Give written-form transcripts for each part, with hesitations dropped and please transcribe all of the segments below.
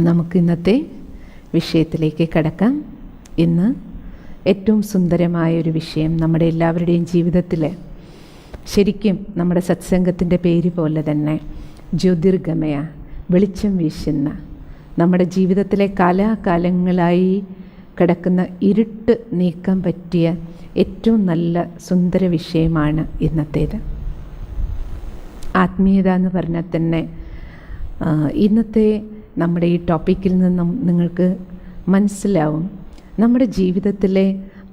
നമുക്ക് ഇന്നത്തെ വിഷയത്തിലേക്ക് കടക്കാം. ഇന്ന് ഏറ്റവും സുന്ദരമായൊരു വിഷയം നമ്മുടെ എല്ലാവരുടെയും ജീവിതത്തിൽ, ശരിക്കും നമ്മുടെ സത്സംഗത്തിൻ്റെ പേര് പോലെ തന്നെ ജ്യോതിർഗമയ, വെളിച്ചം വീശുന്ന, നമ്മുടെ ജീവിതത്തിലെ കാലാകാലങ്ങളായി കിടക്കുന്ന ഇരുട്ട് നീക്കാൻ പറ്റിയ ഏറ്റവും നല്ല സുന്ദര വിഷയമാണ് ഇന്നത്തേത്. ആത്മീയത എന്ന് പറഞ്ഞാൽ തന്നെ ഇന്നത്തെ നമ്മുടെ ഈ ടോപ്പിക്കിൽ നിന്നും നിങ്ങൾക്ക് മനസ്സിലാവും നമ്മുടെ ജീവിതത്തിലെ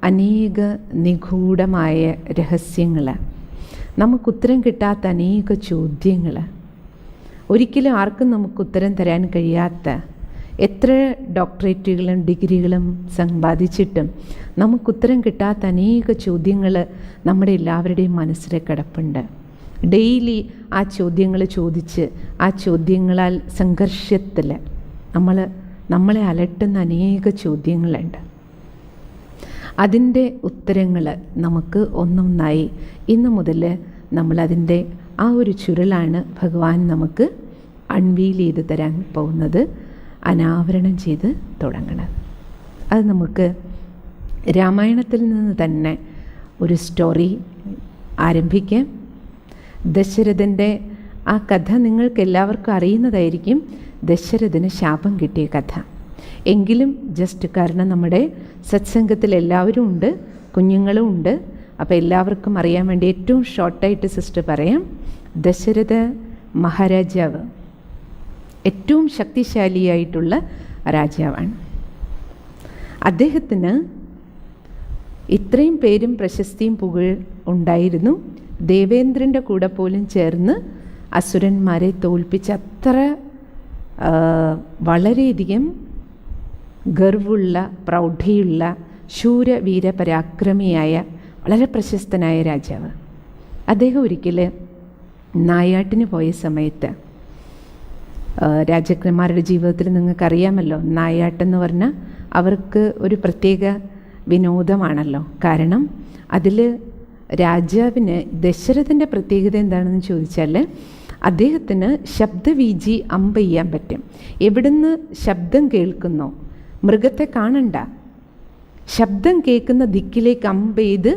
അനേക നിഗൂഢമായ രഹസ്യങ്ങൾ, നമുക്കുത്തരം കിട്ടാത്ത അനേക ചോദ്യങ്ങൾ, ഒരിക്കലും ആർക്കും നമുക്ക് ഉത്തരം തരാൻ കഴിയാത്ത, എത്ര ഡോക്ടറേറ്റുകളും ഡിഗ്രികളും സമ്പാദിച്ചിട്ടും നമുക്കുത്തരം കിട്ടാത്ത അനേക ചോദ്യങ്ങൾ നമ്മുടെ എല്ലാവരുടെയും മനസ്സിൽ കിടപ്പുണ്ട്. ഡെയിലി ആ ചോദ്യങ്ങൾ ചോദിച്ച് ആ ചോദ്യങ്ങളാൽ സംഘർഷത്തിൽ നമ്മളെ അലട്ടുന്ന അനേക ചോദ്യങ്ങളുണ്ട്. അതിൻ്റെ ഉത്തരങ്ങൾ നമുക്ക് ഒന്നൊന്നായി ഇന്നു മുതൽ നമ്മളതിൻ്റെ ആ ഒരു ചുരുളാണ് ഭഗവാൻ നമുക്ക് അൺവീൽ ചെയ്ത് തരാൻ പോകുന്നത്, അനാവരണം ചെയ്ത് തുടങ്ങണം. അത് നമുക്ക് രാമായണത്തിൽ നിന്ന് തന്നെ ഒരു സ്റ്റോറി ആരംഭിക്കാം. ദശരഥൻ്റെ ആ കഥ നിങ്ങൾക്ക് എല്ലാവർക്കും അറിയുന്നതായിരിക്കും. ദശരഥന് ശാപം കിട്ടിയ കഥ. എങ്കിലും ജസ്റ്റ് കാരണം നമ്മുടെ സത്സംഗത്തിൽ എല്ലാവരും ഉണ്ട്, കുഞ്ഞുങ്ങളും ഉണ്ട്. അപ്പോൾ എല്ലാവർക്കും അറിയാൻ വേണ്ടി ഏറ്റവും ഷോർട്ടായിട്ട് സിസ്റ്റർ പറയാം. ദശരഥ മഹാരാജാവ് ഏറ്റവും ശക്തിശാലിയായിട്ടുള്ള രാജാവാണ്. അദ്ദേഹത്തിന് ഇത്രയും പേരും പ്രശസ്തിയും പുകഴ് ഉണ്ടായിരുന്നു. ദേവേന്ദ്രൻ്റെ കൂടെ പോലും ചേർന്ന് അസുരന്മാരെ തോൽപ്പിച്ച അത്ര വളരെയധികം ഗർവുള്ള, പ്രൗഢിയുള്ള, ശൂരവീര പരാക്രമിയായ വളരെ പ്രശസ്തനായ രാജാവ്. അദ്ദേഹം ഒരിക്കൽ നായാട്ടിന് പോയ സമയത്ത്, രാജാക്കന്മാരുടെ ജീവിതത്തിൽ നിങ്ങൾക്കറിയാമല്ലോ, നായാട്ടെന്ന് പറഞ്ഞാൽ അവർക്ക് ഒരു പ്രത്യേക വിനോദമാണല്ലോ. കാരണം അതിൽ രാജാവിന്, ദശരഥൻ്റെ പ്രത്യേകത എന്താണെന്ന് ചോദിച്ചാൽ അദ്ദേഹത്തിന് ശബ്ദവീജി അമ്പ ചെയ്യാൻ പറ്റും. എവിടുന്ന് ശബ്ദം കേൾക്കുന്നോ, മൃഗത്തെ കാണണ്ട, ശബ്ദം കേൾക്കുന്ന ദിക്കിലേക്ക് അമ്പ ചെയ്ത്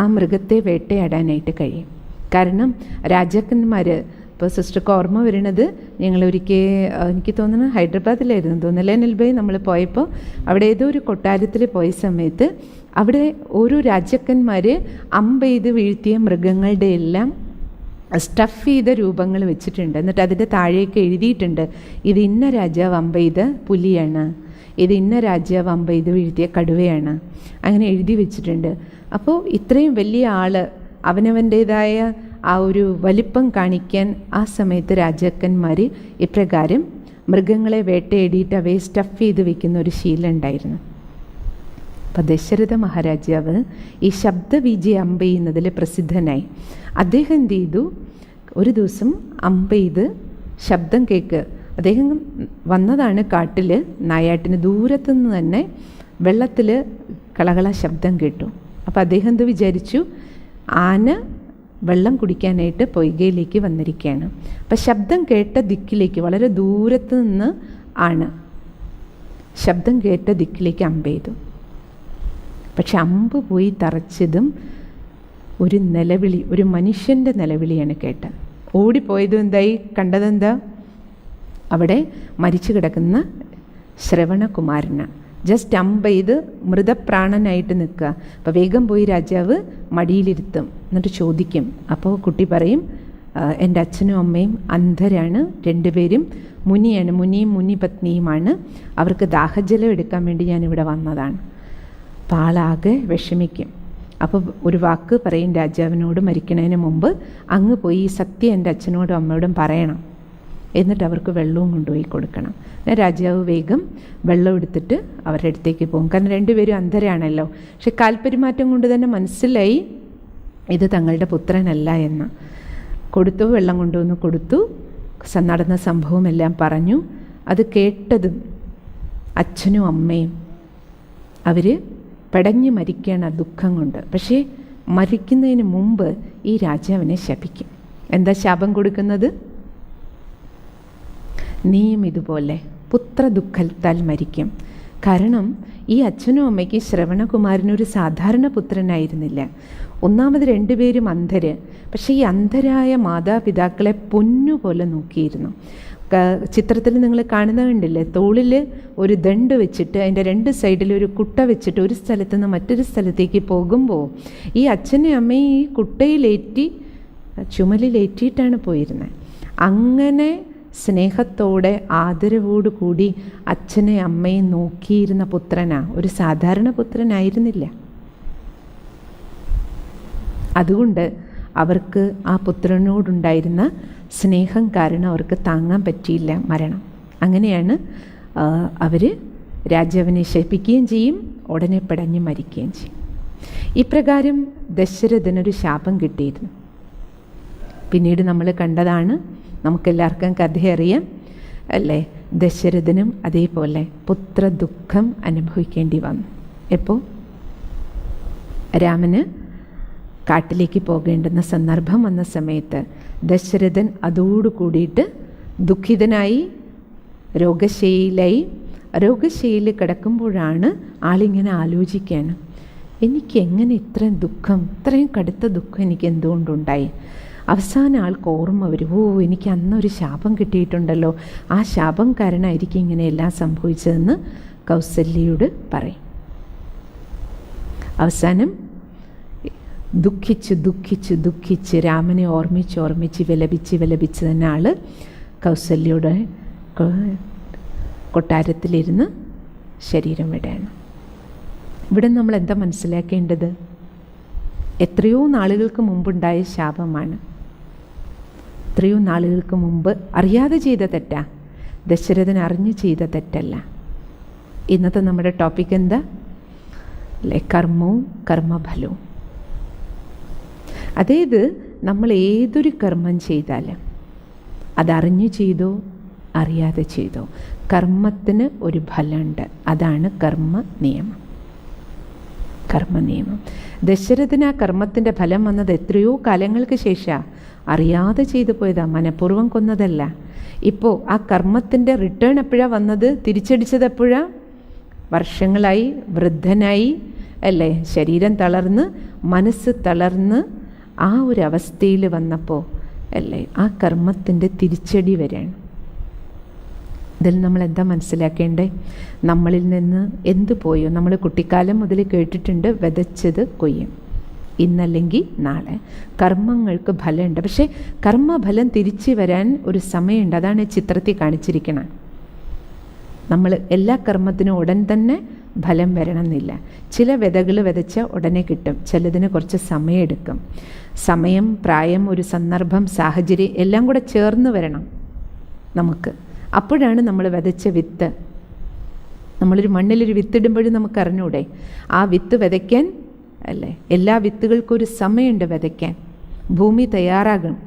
ആ മൃഗത്തെ വേട്ടയാടാനായിട്ട് കഴിയും. കാരണം രാജാക്കന്മാർ, ഇപ്പോൾ സിസ്റ്റർക്ക് ഓർമ്മ വരുന്നത്, ഞങ്ങളൊരിക്കൽ എനിക്ക് തോന്നുന്നു ഹൈദരാബാദിലായിരുന്നു തോന്നുന്നു, നെൽബൈ നമ്മൾ പോയപ്പോൾ അവിടെ ഏതോ ഒരു കൊട്ടാരത്തിൽ പോയ സമയത്ത് അവിടെ ഓരോ രാജാക്കന്മാർ അമ്പ ചെയ്ത് വീഴ്ത്തിയ മൃഗങ്ങളുടെ എല്ലാം സ്റ്റഫ് ചെയ്ത രൂപങ്ങൾ വെച്ചിട്ടുണ്ട്. എന്നിട്ട് അതിൻ്റെ താഴേക്ക് എഴുതിയിട്ടുണ്ട്, ഇത് ഇന്ന രാജാവ് അമ്പ ചെയ്ത പുലിയാണ്, ഇത് ഇന്ന രാജാവ് അമ്പ ചെയ്ത് വീഴ്ത്തിയ കടുവയാണ്, അങ്ങനെ എഴുതി വെച്ചിട്ടുണ്ട്. അപ്പോൾ ഇത്രയും വലിയ ആൾ അവനവൻ്റേതായ ആ ഒരു വലിപ്പം കാണിക്കാൻ ആ സമയത്ത് രാജാക്കന്മാർ ഇപ്രകാരം മൃഗങ്ങളെ വേട്ടയാടിയിട്ട് അവയെ സ്റ്റഫ് ചെയ്ത് വെക്കുന്ന ഒരു ശീലം ഉണ്ടായിരുന്നു. അപ്പം ദശരഥ മഹാരാജാവ് ഈ ശബ്ദവീജി അമ്പ ചെയ്യുന്നതിൽ പ്രസിദ്ധനായി. അദ്ദേഹം എന്ത് ചെയ്തു, ഒരു ദിവസം അമ്പ ചെയ്ത് ശബ്ദം കേൾക്ക്, അദ്ദേഹം വന്നതാണ് കാട്ടിൽ നായാട്ടിന്, ദൂരത്തുനിന്ന് തന്നെ വെള്ളത്തിൽ കളകള ശബ്ദം കേട്ടു. അപ്പോൾ അദ്ദേഹം എന്ത് വിചാരിച്ചു, ആന വെള്ളം കുടിക്കാനായിട്ട് പൊയ്കയിലേക്ക് വന്നിരിക്കുകയാണ്. അപ്പം ശബ്ദം കേട്ട ദിക്കിലേക്ക്, വളരെ ദൂരത്ത് നിന്ന് ആണ് ശബ്ദം കേട്ട ദിക്കിലേക്ക് അമ്പ ചെയ്തു. പക്ഷെ അമ്പ് പോയി തറച്ചതും ഒരു നിലവിളി, ഒരു മനുഷ്യൻ്റെ നിലവിളിയാണ് കേട്ടത്. ഓടിപ്പോയതും എന്തായി, കണ്ടതെന്താ, അവിടെ മരിച്ചു കിടക്കുന്ന ശ്രവണകുമാരനാണ്. ജസ്റ്റ് അമ്പ ചെയ്ത് മൃതപ്രാണനായിട്ട് നിൽക്കുക. അപ്പോൾ വേഗം പോയി രാജാവ് മടിയിലിരുത്തും, എന്നിട്ട് ചോദിക്കും. അപ്പോൾ കുട്ടി പറയും, എൻ്റെ അച്ഛനും അമ്മയും അന്ധരാണ്, രണ്ടുപേരും മുനിയാണ്, മുനിയും മുനിപത്നിയുമാണ്, അവർക്ക് ദാഹജലം എടുക്കാൻ വേണ്ടി ഞാനിവിടെ വന്നതാണ്. അപ്പോൾ ആളാകെ വിഷമിക്കും. അപ്പോൾ ഒരു വാക്ക് പറയും രാജാവിനോട്, മരിക്കുന്നതിന് മുമ്പ് അങ്ങ് പോയി ഈ സത്യം എൻ്റെ അച്ഛനോടും അമ്മയോടും പറയണം, എന്നിട്ട് അവർക്ക് വെള്ളവും കൊണ്ടുപോയി കൊടുക്കണം. പിന്നെ രാജാവ് വേഗം വെള്ളം എടുത്തിട്ട് അവരുടെ അടുത്തേക്ക് പോകും. കാരണം രണ്ടുപേരും അന്ധരാണല്ലോ. പക്ഷെ കാൽപെരുമാറ്റം കൊണ്ട് തന്നെ മനസ്സിലായി ഇത് തങ്ങളുടെ പുത്രനല്ല എന്ന്. കൊടുത്തു, വെള്ളം കൊണ്ടുവന്ന് കൊടുത്തു, നടന്ന സംഭവമെല്ലാം പറഞ്ഞു. അത് കേട്ടതും അച്ഛനും അമ്മയും അവർ പെടഞ്ഞു മരിക്കുകയാണ് ദുഃഖം കൊണ്ട്. പക്ഷേ മരിക്കുന്നതിന് മുമ്പ് ഈ രാജാവിനെ ശപിക്കും. എന്താ ശാപം കൊടുക്കുന്നത്? നീയും ഇതുപോലെ പുത്രദുഃഖത്താൽ മരിക്കും. കാരണം ഈ അച്ഛനും അമ്മയ്ക്ക് ശ്രവണകുമാരനൊരു സാധാരണ പുത്രനായിരുന്നില്ല. ഒന്നാമത് രണ്ടുപേരും അന്ധര്. പക്ഷേ ഈ അന്ധരായ മാതാപിതാക്കളെ പൊന്നുപോലെ നോക്കിയിരുന്നു. ചിത്രത്തിൽ നിങ്ങൾ കാണുന്നത് കണ്ടില്ലേ, തോളിൽ ഒരു ദണ്ട് വെച്ചിട്ട് അതിൻ്റെ രണ്ട് സൈഡിൽ ഒരു കുട്ട വെച്ചിട്ട് ഒരു സ്ഥലത്ത് നിന്ന് മറ്റൊരു സ്ഥലത്തേക്ക് പോകുമ്പോൾ ഈ അച്ഛനും അമ്മയും ഈ കുട്ടയിലേറ്റി ചുമലിലേറ്റിയിട്ടാണ് പോയിരുന്നത്. അങ്ങനെ സ്നേഹത്തോടെ ആദരവോടു കൂടി അച്ഛനെ അമ്മയും നോക്കിയിരുന്ന പുത്രനാണ്, ഒരു സാധാരണ പുത്രനായിരുന്നില്ല. അതുകൊണ്ട് അവർക്ക് ആ പുത്രനോടുണ്ടായിരുന്ന സ്നേഹം കാരണം അവർക്ക് താങ്ങാൻ പറ്റിയില്ല മരണം. അങ്ങനെയാണ് അവർ രാജാവിനെ ശപിക്കുകയും ചെയ്യും, ഉടനെ പിടഞ്ഞ് മരിക്കുകയും ചെയ്യും. ഇപ്രകാരം ദശരഥനൊരു ശാപം കിട്ടിയിരുന്നു. പിന്നീട് നമ്മൾ കണ്ടതാണ്, നമുക്കെല്ലാവർക്കും കഥ അറിയാം അല്ലേ, ദശരഥനും അതേപോലെ പുത്രദുഃഖം അനുഭവിക്കേണ്ടി വന്നു. എപ്പോൾ രാമന് കാട്ടിലേക്ക് പോകേണ്ടുന്ന സന്ദർഭം വന്ന സമയത്ത് ദശരഥൻ അതോടു കൂടിയിട്ട് ദുഃഖിതനായി രോഗശൈലിയിൽ കിടക്കുമ്പോഴാണ് ആളിങ്ങനെ ആലോചിക്കുകയാണ്, എനിക്ക് എങ്ങനെ ഇത്രയും ദുഃഖം, ഇത്രയും കടുത്ത ദുഃഖം എനിക്ക് എന്തുകൊണ്ടുണ്ടായി? അവസാനം ആൾക്ക് ഓർമ്മ വരും, എനിക്ക് അന്നൊരു ശാപം കിട്ടിയിട്ടുണ്ടല്ലോ, ആ ശാപം കാരണമായിരിക്കും ഇങ്ങനെയെല്ലാം സംഭവിച്ചതെന്ന് കൗസല്യയോട് പറയും. അവസാനം ദുഃഖിച്ച് രാമനെ ഓർമ്മിച്ച് വിലപിച്ച് തന്നെ ആൾ കൗസല്യയുടെ കൊട്ടാരത്തിലിരുന്ന് ശരീരം വിടുകയാണ്. ഇവിടെ നമ്മൾ എന്താ മനസ്സിലാക്കേണ്ടത്? എത്രയോ നാളുകൾക്ക് മുമ്പുണ്ടായ ശാപമാണ്. എത്രയോ നാളുകൾക്ക് മുമ്പ് അറിയാതെ ചെയ്ത തെറ്റാ, ദശരഥൻ അറിഞ്ഞ് ചെയ്ത തെറ്റല്ല. ഇന്നത്തെ നമ്മുടെ ടോപ്പിക് എന്താ? കർമ്മവും കർമ്മഫലവും. അതായത് നമ്മൾ ഏതൊരു കർമ്മം ചെയ്താലും അതറിഞ്ഞു ചെയ്തോ അറിയാതെ ചെയ്തോ കർമ്മത്തിന് ഒരു ഫലമുണ്ട്. അതാണ് കർമ്മ നിയമം. ദശരഥന് ആ കർമ്മത്തിൻ്റെ ഫലം വന്നത് എത്രയോ കാലങ്ങൾക്ക് ശേഷമാണ്. അറിയാതെ ചെയ്തു പോയതാ, മനഃപൂർവ്വം കൊന്നതല്ല. ഇപ്പോൾ ആ കർമ്മത്തിൻ്റെ റിട്ടേൺ എപ്പോഴാണ് വന്നത്? തിരിച്ചടിച്ചത് എപ്പോഴാണ്? വർഷങ്ങളായി, വൃദ്ധനായി അല്ലേ, ശരീരം തളർന്ന് മനസ്സ് തളർന്ന് ആ ഒരു അവസ്ഥയിൽ വന്നപ്പോൾ അല്ലേ ആ കർമ്മത്തിൻ്റെ തിരിച്ചടി വരികയാണ്. ഇതിൽ നമ്മൾ എന്താ മനസ്സിലാക്കേണ്ടേ? നമ്മളിൽ നിന്ന് എന്ത് പോയോ? നമ്മൾ കുട്ടിക്കാലം മുതൽ കേട്ടിട്ടുണ്ട്, വിതച്ചത് കൊയ്യും, ഇന്നല്ലെങ്കിൽ നാളെ. കർമ്മങ്ങൾക്ക് ഫലമുണ്ട്. പക്ഷേ കർമ്മഫലം തിരിച്ചു വരാൻ ഒരു സമയമുണ്ട്. അതാണ് ചിത്രത്തിൽ കാണിച്ചിരിക്കണം. നമ്മൾ എല്ലാ കർമ്മത്തിനും ഉടൻ തന്നെ ഫലം വരണമെന്നില്ല. ചില വിതകൾ വിതച്ച ഉടനെ കിട്ടും, ചിലതിന് കുറച്ച് സമയമെടുക്കും. സമയം, പ്രായം, ഒരു സന്ദർഭം, സാഹചര്യം എല്ലാം കൂടെ ചേർന്ന് വരണം നമുക്ക്. അപ്പോഴാണ് നമ്മൾ വിതച്ച വിത്ത്, നമ്മളൊരു മണ്ണിലൊരു വിത്തിടുമ്പോഴും നമുക്ക് അറിഞ്ഞൂടെ ആ വിത്ത് വിതയ്ക്കാൻ അല്ലേ? എല്ലാ വിത്തുകൾക്കും ഒരു സമയമുണ്ട് വിതയ്ക്കാൻ. ഭൂമി തയ്യാറാകണം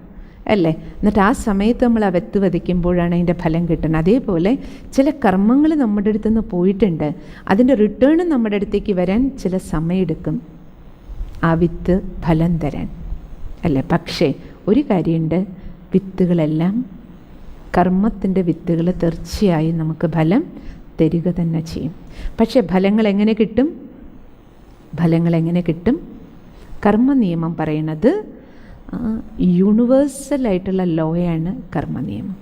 അല്ലേ? എന്നിട്ട് ആ സമയത്ത് നമ്മൾ ആ വിത്ത് വിതയ്ക്കുമ്പോഴാണ് അതിൻ്റെ ഫലം കിട്ടുന്നത്. അതേപോലെ ചില കർമ്മങ്ങൾ നമ്മുടെ അടുത്ത് നിന്ന് പോയിട്ടുണ്ട്, അതിൻ്റെ റിട്ടേൺ നമ്മുടെ അടുത്തേക്ക് വരാൻ ചില സമയമെടുക്കും ആ വിത്ത് ഫലം തരാൻ അല്ലേ? പക്ഷേ ഒരു കാര്യമുണ്ട്, വിത്തുകളെല്ലാം, കർമ്മത്തിൻ്റെ വിത്തുകൾ തീർച്ചയായും നമുക്ക് ഫലം തരിക തന്നെ ചെയ്യും. പക്ഷേ ഫലങ്ങൾ എങ്ങനെ കിട്ടും? കർമ്മ നിയമം പറയണത് യൂണിവേഴ്സലായിട്ടുള്ള ലോയാണ് കർമ്മ നിയമം.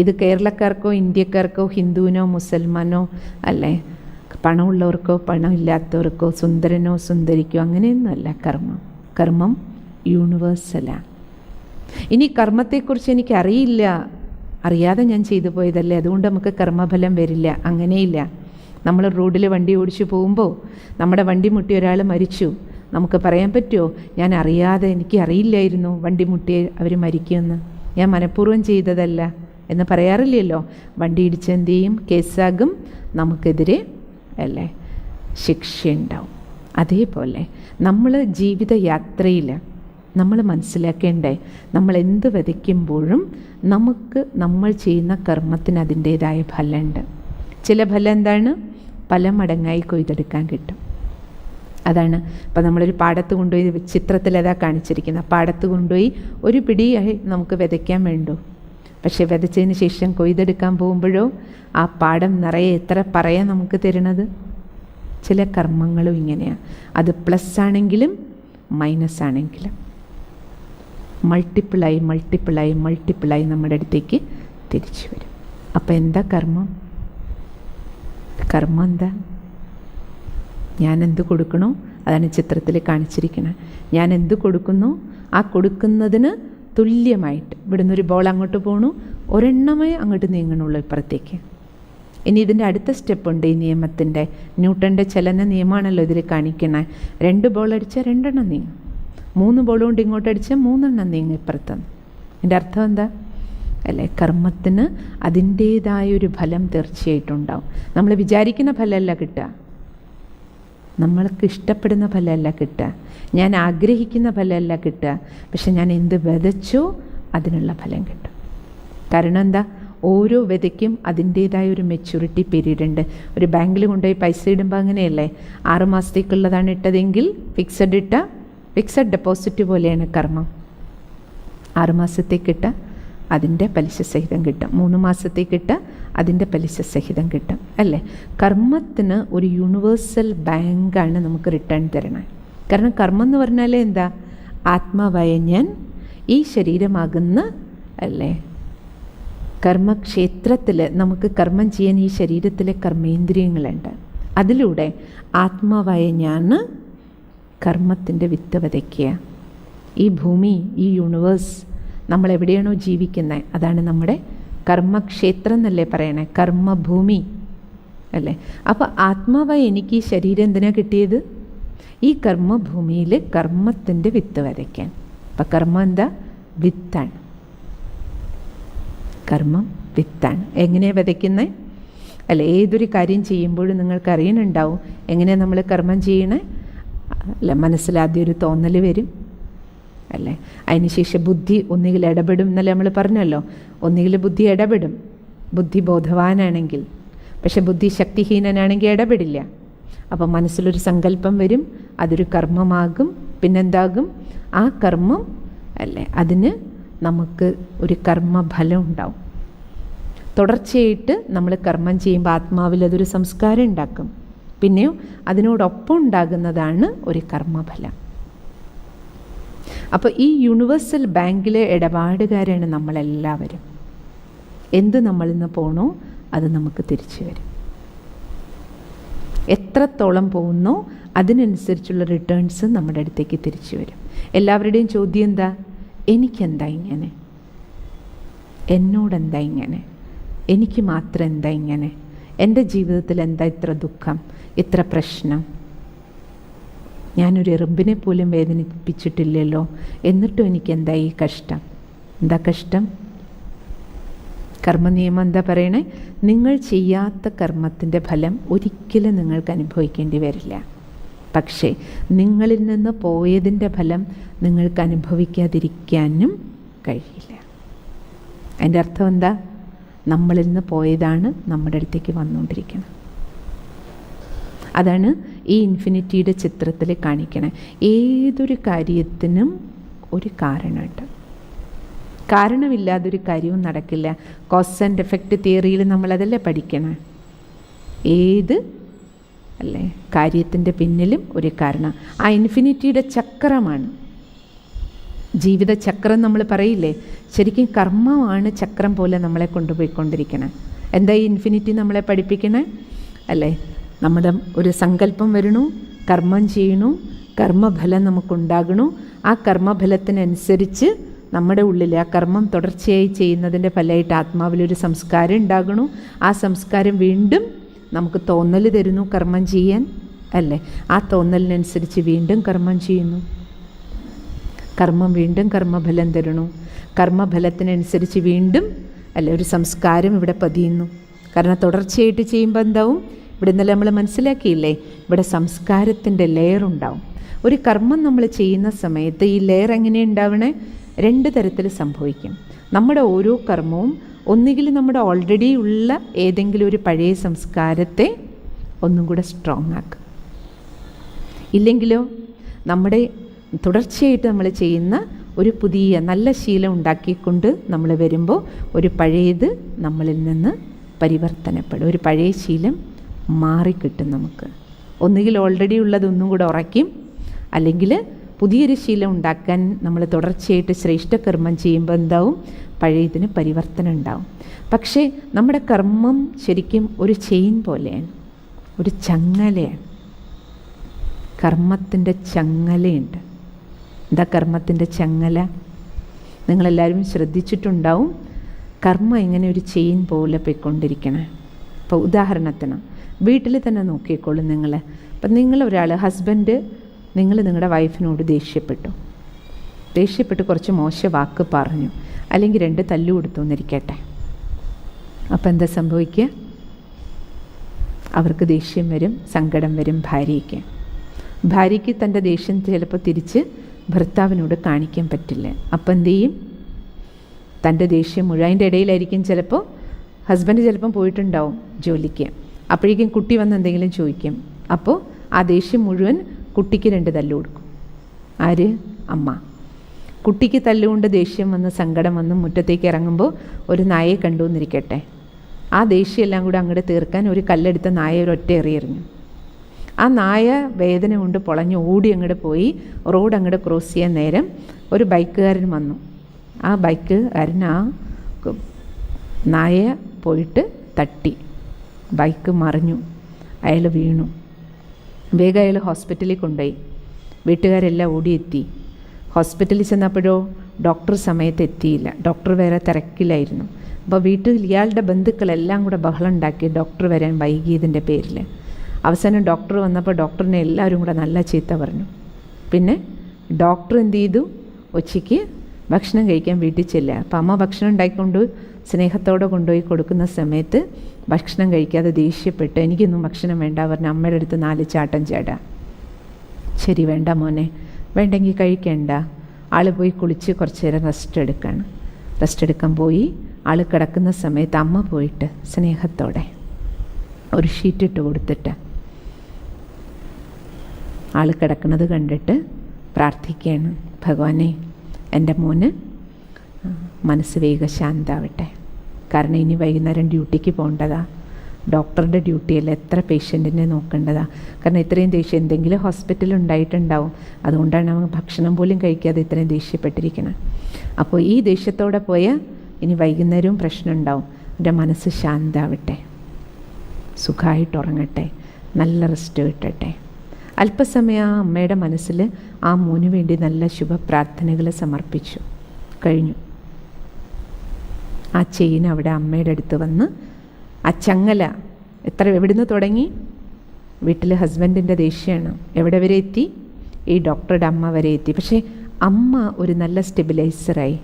ഇത് കേരളക്കാർക്കോ ഇന്ത്യക്കാർക്കോ ഹിന്ദുവിനോ മുസൽമാനോ അല്ലേ, പണമുള്ളവർക്കോ പണമില്ലാത്തവർക്കോ സുന്ദരനോ സുന്ദരിക്കോ അങ്ങനെയൊന്നുമല്ല കർമ്മം യൂണിവേഴ്സലാണ്. ഇനി കർമ്മത്തെക്കുറിച്ച് എനിക്ക് അറിയാതെ ഞാൻ ചെയ്തു പോയതല്ലേ, അതുകൊണ്ട് നമുക്ക് കർമ്മഫലം വരില്ല, അങ്ങനെയില്ല. നമ്മൾ റോഡിൽ വണ്ടി ഓടിച്ചു പോകുമ്പോൾ നമ്മുടെ വണ്ടി മുട്ടി ഒരാൾ മരിച്ചു, നമുക്ക് പറയാൻ പറ്റുമോ ഞാൻ അറിയാതെ, എനിക്ക് അറിയില്ലായിരുന്നു വണ്ടി മുട്ടി അവർ മരിക്കുമെന്ന്, ഞാൻ മനഃപൂർവ്വം ചെയ്തതല്ല എന്ന് പറയാറില്ലല്ലോ. വണ്ടി ഇടിച്ച് എന്ത് ചെയ്യും? കേസാകും, നമുക്കെതിരെ അല്ലേ ശിക്ഷയുണ്ടാവും. അതേപോലെ നമ്മൾ ജീവിതയാത്രയിൽ നമ്മൾ മനസ്സിലാക്കേണ്ടേ, നമ്മൾ എന്ത് വിതയ്ക്കുമ്പോഴും നമ്മൾ ചെയ്യുന്ന കർമ്മത്തിന് അതിൻ്റേതായ ഫലമുണ്ട്. ചില ഫലം എന്താണ്? പല മടങ്ങായി കൊയ്തെടുക്കാൻ കിട്ടും. അതാണ് ഇപ്പം നമ്മളൊരു പാടത്ത് കൊണ്ടുപോയി, ചിത്രത്തിൽ അതാ കാണിച്ചിരിക്കുന്നത്, പാടത്ത് കൊണ്ടുപോയി ഒരു പിടിയായി നമുക്ക് വിതയ്ക്കാൻ വേണ്ടു, പക്ഷെ വിതച്ചതിന് ശേഷം കൊയ്തെടുക്കാൻ പോകുമ്പോഴോ ആ പാടം നിറയെ എത്ര പറയാൻ നമുക്ക് തരുന്നത്. ചില കർമ്മങ്ങളും ഇങ്ങനെയാണ്. അത് പ്ലസ് ആണെങ്കിലും മൈനസ് ആണെങ്കിലും മൾട്ടിപ്പിളായി മൾട്ടിപ്പിളായി മൾട്ടിപ്പിളായി നമ്മുടെ അടുത്തേക്ക് തിരിച്ചു വരും. അപ്പം എന്താ കർമ്മം? കർമ്മം എന്താ? ഞാൻ എന്ത് കൊടുക്കണോ അതാണ് ചിത്രത്തിൽ കാണിച്ചിരിക്കുന്നത്. ഞാൻ എന്ത് കൊടുക്കുന്നു ആ കൊടുക്കുന്നതിന് തുല്യമായിട്ട് ഇവിടുന്ന് ഒരു ബോൾ അങ്ങോട്ട് പോകണു, ഒരെണ്ണമേ അങ്ങോട്ട് നീങ്ങണുള്ളൂ ഇപ്പുറത്തേക്ക്. ഇനി ഇതിൻ്റെ അടുത്ത സ്റ്റെപ്പുണ്ട് ഈ നിയമത്തിൻ്റെ. ന്യൂട്ടൻ്റെ ചലന നിയമമാണല്ലോ ഇതിൽ കാണിക്കണേ. 2 ബോൾ അടിച്ചാൽ 2 എണ്ണം നീങ്ങും, 3 ബോൾ കൊണ്ട് ഇങ്ങോട്ട് അടിച്ചാൽ 3 എണ്ണം നീങ്ങും ഇപ്പുറത്തുനിന്ന്. എൻ്റെ അർത്ഥം എന്താ അല്ലേ? കർമ്മത്തിന് അതിൻ്റേതായൊരു ഫലം തീർച്ചയായിട്ടും ഉണ്ടാവും. നമ്മൾ വിചാരിക്കുന്ന ഫലമല്ല കിട്ടുക, നമ്മൾക്ക് ഇഷ്ടപ്പെടുന്ന ഫലമല്ല കിട്ടുക, ഞാൻ ആഗ്രഹിക്കുന്ന ഫലമല്ല കിട്ടുക. പക്ഷെ ഞാൻ എന്ത് വിതച്ചോ അതിനുള്ള ഫലം കിട്ടും. കാരണം എന്താ? ഓരോ വിതയ്ക്കും അതിൻ്റേതായ ഒരു മെച്യൂരിറ്റി പീരീഡ് ഉണ്ട്. ഒരു ബാങ്കിൽ കൊണ്ടുപോയി പൈസ ഇടുമ്പോൾ അങ്ങനെയല്ലേ, 6 മാസത്തേക്കുള്ളതാണ് ഇട്ടതെങ്കിൽ ഫിക്സഡ് ഡെപ്പോസിറ്റ് പോലെയാണ് കർമ്മം. 6 മാസത്തേക്കിട്ട അതിൻ്റെ പലിശ സഹിതം കിട്ടും, 3 മാസത്തേക്കിട്ട അതിൻ്റെ പലിശ സഹിതം കിട്ടും അല്ലേ? കർമ്മത്തിന് ഒരു യൂണിവേഴ്സൽ ബാങ്കാണ് നമുക്ക് റിട്ടേൺ തരണേ. കാരണം കർമ്മം എന്ന് പറഞ്ഞാൽ എന്താ? ആത്മാവായ ഞാൻ ഈ ശരീരമാകുന്ന അല്ലേ കർമ്മക്ഷേത്രത്തിൽ നമുക്ക് കർമ്മം ചെയ്യാൻ ഈ ശരീരത്തിലെ കർമ്മേന്ദ്രിയങ്ങളുണ്ട്. അതിലൂടെ ആത്മാവായ ഞാൻ കർമ്മത്തിൻ്റെ വിത്ത് വിതയ്ക്കുക. ഈ ഭൂമി, ഈ യൂണിവേഴ്സ്, നമ്മളെവിടെയാണോ ജീവിക്കുന്നത് അതാണ് നമ്മുടെ കർമ്മക്ഷേത്രം എന്നല്ലേ പറയണേ, കർമ്മഭൂമി അല്ലേ? അപ്പോൾ ആത്മാവായി എനിക്ക് ഈ ശരീരം എന്തിനാണ് കിട്ടിയത്? ഈ കർമ്മഭൂമിയിൽ കർമ്മത്തിൻ്റെ വിത്ത് വിതയ്ക്കാൻ. അപ്പം കർമ്മം എന്താ? വിത്താണ്. കർമ്മം വിത്താണ്. എങ്ങനെയാണ് വിതയ്ക്കുന്നത് അല്ലേ? ഏതൊരു കാര്യം ചെയ്യുമ്പോഴും നിങ്ങൾക്ക് അറിയുന്നുണ്ടാവും എങ്ങനെയാണ് നമ്മൾ കർമ്മം ചെയ്യണേ അല്ല. മനസ്സിലാദ്യം ഒരു തോന്നൽ വരും അല്ലേ, അതിനുശേഷം ബുദ്ധി ഒന്നുകിൽ ഇടപെടും എന്നല്ലേ നമ്മൾ പറഞ്ഞല്ലോ. ഒന്നുകിൽ ബുദ്ധി ഇടപെടും, ബുദ്ധി ബോധവാനാണെങ്കിൽ. പക്ഷെ ബുദ്ധി ശക്തിഹീനനാണെങ്കിൽ ഇടപെടില്ല. അപ്പം മനസ്സിലൊരു സങ്കല്പം വരും, അതൊരു കർമ്മമാകും. പിന്നെന്താകും? ആ കർമ്മം അല്ലേ, അതിന് നമുക്ക് ഒരു കർമ്മഫലം ഉണ്ടാവും. തുടർച്ചയായിട്ട് നമ്മൾ കർമ്മം ചെയ്യുമ്പോൾ ആത്മാവിൽ അതൊരു സംസ്കാരം ഉണ്ടാക്കും. പിന്നെയോ അതിനോടൊപ്പം ഉണ്ടാകുന്നതാണ് ഒരു കർമ്മഫലം. അപ്പോൾ ഈ യൂണിവേഴ്സൽ ബാങ്കിലെ ഇടപാടുകാരാണ് നമ്മളെല്ലാവരും. എന്ത് നമ്മളിൽ നിന്ന് പോകണോ അത് നമുക്ക് തിരിച്ചു വരും. എത്രത്തോളം പോകുന്നോ അതിനനുസരിച്ചുള്ള റിട്ടേൺസ് നമ്മുടെ അടുത്തേക്ക് തിരിച്ചു വരും. എല്ലാവരുടെയും ചോദ്യം എന്താ? എനിക്കെന്താ ഇങ്ങനെ? എന്നോടെന്താ ഇങ്ങനെ? എനിക്ക് മാത്രം എന്താ ഇങ്ങനെ? എൻ്റെ ജീവിതത്തിൽ എന്താ ഇത്ര ദുഃഖം, ഇത്ര പ്രശ്നം? ഞാനൊരു എറുമ്പിനെ പോലും വേദനിപ്പിച്ചിട്ടില്ലല്ലോ, എന്നിട്ടും എനിക്കെന്താ ഈ കഷ്ടം? എന്താ കഷ്ടം? കർമ്മനിയമം എന്താ പറയണേ? നിങ്ങൾ ചെയ്യാത്ത കർമ്മത്തിൻ്റെ ഫലം ഒരിക്കലും നിങ്ങൾക്ക് അനുഭവിക്കേണ്ടി വരില്ല. പക്ഷേ നിങ്ങളിൽ നിന്ന് പോയതിൻ്റെ ഫലം നിങ്ങൾക്ക് അനുഭവിക്കാതിരിക്കാനും കഴിയില്ല. അതിൻ്റെ അർത്ഥം എന്താ? നമ്മളിൽ നിന്ന് പോയതാണ് നമ്മുടെ അടുത്തേക്ക് വന്നുകൊണ്ടിരിക്കുന്നത്. അതാണ് ഈ ഇൻഫിനിറ്റിയുടെ ചിത്രത്തിൽ കാണിക്കണേ. ഏതൊരു കാര്യത്തിനും ഒരു കാരണമുണ്ട്. കാരണമില്ലാതൊരു കാര്യവും നടക്കില്ല. കോസ് ആൻഡ് എഫക്റ്റ് തിയറിയിൽ നമ്മളതല്ലേ പഠിക്കണേ. ഏത് അല്ലേ കാര്യത്തിൻ്റെ പിന്നിലും ഒരു കാരണം. ആ ഇൻഫിനിറ്റിയുടെ ചക്രമാണ് ജീവിത ചക്രം നമ്മൾ പറയില്ലേ, ശരിക്കും കർമ്മമാണ് ചക്രം പോലെ നമ്മളെ കൊണ്ടുപോയിക്കൊണ്ടിരിക്കണേ. എന്താ ഈ ഇൻഫിനിറ്റി നമ്മളെ പഠിപ്പിക്കണേ അല്ലേ? നമ്മുടെ ഒരു സങ്കല്പം വരണു, കർമ്മം ചെയ്യണു, കർമ്മഫലം നമുക്കുണ്ടാകണു. ആ കർമ്മഫലത്തിനനുസരിച്ച് നമ്മുടെ ഉള്ളിൽ ആ കർമ്മം തുടർച്ചയായി ചെയ്യുന്നതിൻ്റെ ഫലമായിട്ട് ആത്മാവിലൊരു സംസ്കാരം ഉണ്ടാകണു. ആ സംസ്കാരം വീണ്ടും നമുക്ക് തോന്നൽ തരുന്നു കർമ്മം ചെയ്യാൻ അല്ലേ? ആ തോന്നലിനനുസരിച്ച് വീണ്ടും കർമ്മം ചെയ്യുന്നു. കർമ്മം വീണ്ടും കർമ്മഫലം തരണു. കർമ്മഫലത്തിനനുസരിച്ച് വീണ്ടും അല്ലേ ഒരു സംസ്കാരം ഇവിടെ പതിയുന്നു. കാരണം തുടർച്ചയായിട്ട് ചെയ്യുമ്പോൾ എന്താവും? ഇവിടെ ഇന്നലെ നമ്മൾ മനസ്സിലാക്കിയില്ലേ, ഇവിടെ സംസ്കാരത്തിൻ്റെ ലെയർ ഉണ്ടാവും. ഒരു കർമ്മം നമ്മൾ ചെയ്യുന്ന സമയത്ത് ഈ ലെയർ എങ്ങനെ ഉണ്ടാവണേ? 2 തരത്തിൽ സംഭവിക്കും. നമ്മുടെ ഓരോ കർമ്മവും ഒന്നുകിൽ നമ്മുടെ ഓൾറെഡി ഉള്ള ഏതെങ്കിലും ഒരു പഴയ സംസ്കാരത്തെ ഒന്നും കൂടെ സ്ട്രോങ് ആക്കും. ഇല്ലെങ്കിലോ നമ്മുടെ തുടർച്ചയായിട്ട് നമ്മൾ ചെയ്യുന്ന ഒരു പുതിയ നല്ല ശീലം ഉണ്ടാക്കിക്കൊണ്ട് നമ്മൾ വരുമ്പോൾ ഒരു പഴയത് നമ്മളിൽ നിന്ന് പരിവർത്തനപ്പെടും. ഒരു പഴയ ശീലം മാറിക്കിട്ടും നമുക്ക്. ഒന്നുകിൽ ഓൾറെഡി ഉള്ളതൊന്നും കൂടെ ഉറയ്ക്കും, അല്ലെങ്കിൽ പുതിയൊരു ശീലം ഉണ്ടാക്കാൻ നമ്മൾ തുടർച്ചയായിട്ട് ശ്രേഷ്ഠകർമ്മം ചെയ്യുമ്പോൾ എന്താവും? പഴയതിന് പരിവർത്തനം ഉണ്ടാവും. പക്ഷേ നമ്മുടെ കർമ്മം ശരിക്കും ഒരു ചെയിൻ പോലെയാണ്, ഒരു ചങ്ങലയാണ്. കർമ്മത്തിൻ്റെ ചങ്ങലയുണ്ട്. എന്താ കർമ്മത്തിൻ്റെ ചങ്ങല? നിങ്ങളെല്ലാവരും ശ്രദ്ധിച്ചിട്ടുണ്ടാവും. കർമ്മം ഇങ്ങനെ ഒരു ചെയിൻ പോലെ പോയിക്കൊണ്ടിരിക്കണേ. ഇപ്പോൾ ഉദാഹരണത്തിന് വീട്ടിൽ തന്നെ നോക്കിക്കോളും നിങ്ങൾ. അപ്പം നിങ്ങളൊരാൾ ഹസ്ബൻഡ്, നിങ്ങൾ നിങ്ങളുടെ വൈഫിനോട് ദേഷ്യപ്പെട്ട് കുറച്ച് മോശ വാക്ക് പറഞ്ഞു, അല്ലെങ്കിൽ 2 തല്ലു കൊടുത്തു എന്നിരിക്കട്ടെ. അപ്പം എന്താ സംഭവിക്കുക? അവർക്ക് ദേഷ്യം വരും, സങ്കടം വരും ഭാര്യയ്ക്ക് തൻ്റെ ദേഷ്യം ചിലപ്പോൾ തിരിച്ച് ഭർത്താവിനോട് കാണിക്കാൻ പറ്റില്ല. അപ്പം എന്തു ചെയ്യും? തൻ്റെ ദേഷ്യം മുഴുവൻ അതിൻ്റെ ഇടയിലായിരിക്കും. ചിലപ്പോൾ ഹസ്ബൻഡ് ചിലപ്പം പോയിട്ടുണ്ടാവും ജോലിക്ക്, അപ്പോഴേക്കും കുട്ടി വന്ന് എന്തെങ്കിലും ചോദിക്കും. അപ്പോൾ ആ ദേഷ്യം മുഴുവൻ കുട്ടിക്ക് 2 തല്ലു കൊടുക്കും. ആര്? അമ്മ. കുട്ടിക്ക് തല്ലുകൊണ്ട് ദേഷ്യം വന്ന് സങ്കടം വന്ന് മുറ്റത്തേക്ക് ഇറങ്ങുമ്പോൾ ഒരു നായയെ കണ്ടു എന്നിരിക്കട്ടെ. ആ ദേഷ്യം എല്ലാം കൂടെ അങ്ങോട്ട് തീർക്കാൻ ഒരു കല്ലെടുത്ത നായ ഒരൊറ്റ എറിഞ്ഞു. ആ നായ വേദന കൊണ്ട് പൊളഞ്ഞ് ഓടി അങ്ങോട്ട് പോയി. റോഡ് അങ്ങോട്ട് ക്രോസ് ചെയ്യാൻ നേരം ഒരു ബൈക്കുകാരൻ വന്നു. ആ ബൈക്കുകാരൻ ആ നായ പോയിട്ട് തട്ടി, ബൈക്ക് മറിഞ്ഞു, അയാൾ വീണു. വേഗം അയാൾ ഹോസ്പിറ്റലിൽ കൊണ്ടുപോയി. വീട്ടുകാരെല്ലാം ഓടിയെത്തി. ഹോസ്പിറ്റലിൽ ചെന്നപ്പോഴോ ഡോക്ടർ സമയത്ത് എത്തിയില്ല. ഡോക്ടർ വേറെ തിരക്കിലായിരുന്നു. അപ്പോൾ വീട്ടിൽ ഇയാളുടെ ബന്ധുക്കളെല്ലാം കൂടെ ബഹളം ഉണ്ടാക്കി ഡോക്ടർ വരാൻ വൈകിയതിൻ്റെ പേരിൽ. അവസാനം ഡോക്ടർ വന്നപ്പോൾ ഡോക്ടറിനെ എല്ലാവരും കൂടെ നല്ല ചീത്ത പറഞ്ഞു. പിന്നെ ഡോക്ടർ എന്ത് ചെയ്തു? ഉച്ചയ്ക്ക് ഭക്ഷണം കഴിക്കാൻ വീട്ടിൽ ചെല്ലുക. അപ്പം അമ്മ ഭക്ഷണം ഉണ്ടാക്കിക്കൊണ്ട് സ്നേഹത്തോടെ കൊണ്ടുപോയി കൊടുക്കുന്ന സമയത്ത് ഭക്ഷണം കഴിക്കാതെ ദേഷ്യപ്പെട്ട് എനിക്കൊന്നും ഭക്ഷണം വേണ്ട പറഞ്ഞ് അമ്മയുടെ അടുത്ത് 4 ചാട്ടം ചാടുക. ശരി, വേണ്ട മോനെ, വേണ്ടെങ്കിൽ കഴിക്കേണ്ട. ആൾ പോയി കുളിച്ച് കുറച്ച് നേരം റെസ്റ്റ് എടുക്കാൻ പോയി. ആൾ കിടക്കുന്ന സമയത്ത് അമ്മ പോയിട്ട് സ്നേഹത്തോടെ ഒരു ഷീറ്റിട്ട് കൊടുത്തിട്ട് ആൾ കിടക്കുന്നത് കണ്ടിട്ട് പ്രാർത്ഥിക്കുകയാണ്, ഭഗവാനെ എൻ്റെ മോന് മനസ്സ് വേഗം ശാന്താവട്ടെ. കാരണം ഇനി വൈകുന്നേരം ഡ്യൂട്ടിക്ക് പോകേണ്ടതാ. ഡോക്ടറുടെ ഡ്യൂട്ടിയല്ല, എത്ര പേഷ്യൻറ്റിനെ നോക്കേണ്ടതാ. കാരണം ഇത്രയും ദേഷ്യം എന്തെങ്കിലും ഹോസ്പിറ്റലിൽ ഉണ്ടായിട്ടുണ്ടാവും. അതുകൊണ്ടാണ് അവൻ ഭക്ഷണം പോലും കഴിക്കാതെ ഇത്രയും ദേഷ്യപ്പെട്ടിരിക്കണം. അപ്പോൾ ഈ ദേഷ്യത്തോടെ പോയാൽ ഇനി വൈകുന്നേരവും പ്രശ്നം ഉണ്ടാവും. എൻ്റെ മനസ്സ് ശാന്താവട്ടെ, സുഖമായിട്ട് ഉറങ്ങട്ടെ, നല്ല റെസ്റ്റ് കിട്ടട്ടെ. അല്പസമയം ആ അമ്മയുടെ മനസ്സിൽ ആ മോന് വേണ്ടി നല്ല ശുഭപ്രാർത്ഥനകൾ സമർപ്പിച്ചു കഴിഞ്ഞു. ആ ചെയിൻ അവിടെ അമ്മയുടെ അടുത്ത് വന്ന് ആ ചങ്ങല എവിടുന്ന് തുടങ്ങി? വീട്ടിൽ ഹസ്ബൻഡിൻ്റെ ദേഷ്യമാണ്. എവിടെ വരെ എത്തി? ഈ ഡോക്ടറുടെ അമ്മ വരെ എത്തി. പക്ഷേ അമ്മ ഒരു നല്ല സ്റ്റെബിലൈസറായി,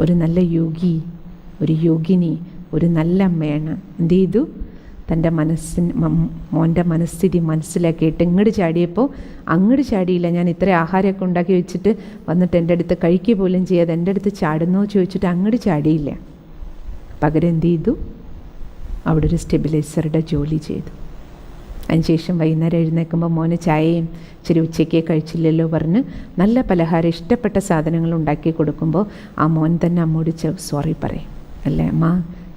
ഒരു നല്ല യോഗിനി, ഒരു നല്ല അമ്മയാണ്. എന്ത് ചെയ്തു? തൻ്റെ മോൻ്റെ മനസ്ഥിതി മനസ്സിലാക്കിയിട്ട് ഇങ്ങോട്ട് ചാടിയപ്പോൾ അങ്ങോട്ട് ചാടിയില്ല. ഞാൻ ഇത്ര ആഹാരമൊക്കെ ഉണ്ടാക്കി വെച്ചിട്ട് വന്നിട്ട് എൻ്റെ അടുത്ത് കഴിക്കുക പോലും ചെയ്യാതെ എൻ്റെ അടുത്ത് ചാടുന്നോ ചോദിച്ചിട്ട് അങ്ങോട്ട് ചാടിയില്ല. പകരം എന്ത് ചെയ്തു? അവിടെ ഒരു സ്റ്റെബിലൈസറുടെ ജോലി ചെയ്തു. അതിനുശേഷം വൈകുന്നേരം എഴുന്നേൽക്കുമ്പോൾ മോന് ചായയും ഇച്ചിരി ഉച്ചയ്ക്ക് കഴിച്ചില്ലല്ലോ പറഞ്ഞ് നല്ല പലഹാരം ഇഷ്ടപ്പെട്ട സാധനങ്ങൾ ഉണ്ടാക്കി കൊടുക്കുമ്പോൾ ആ മോൻ തന്നെ അമ്മോട് സോറി പറയും. അല്ലേ അമ്മ,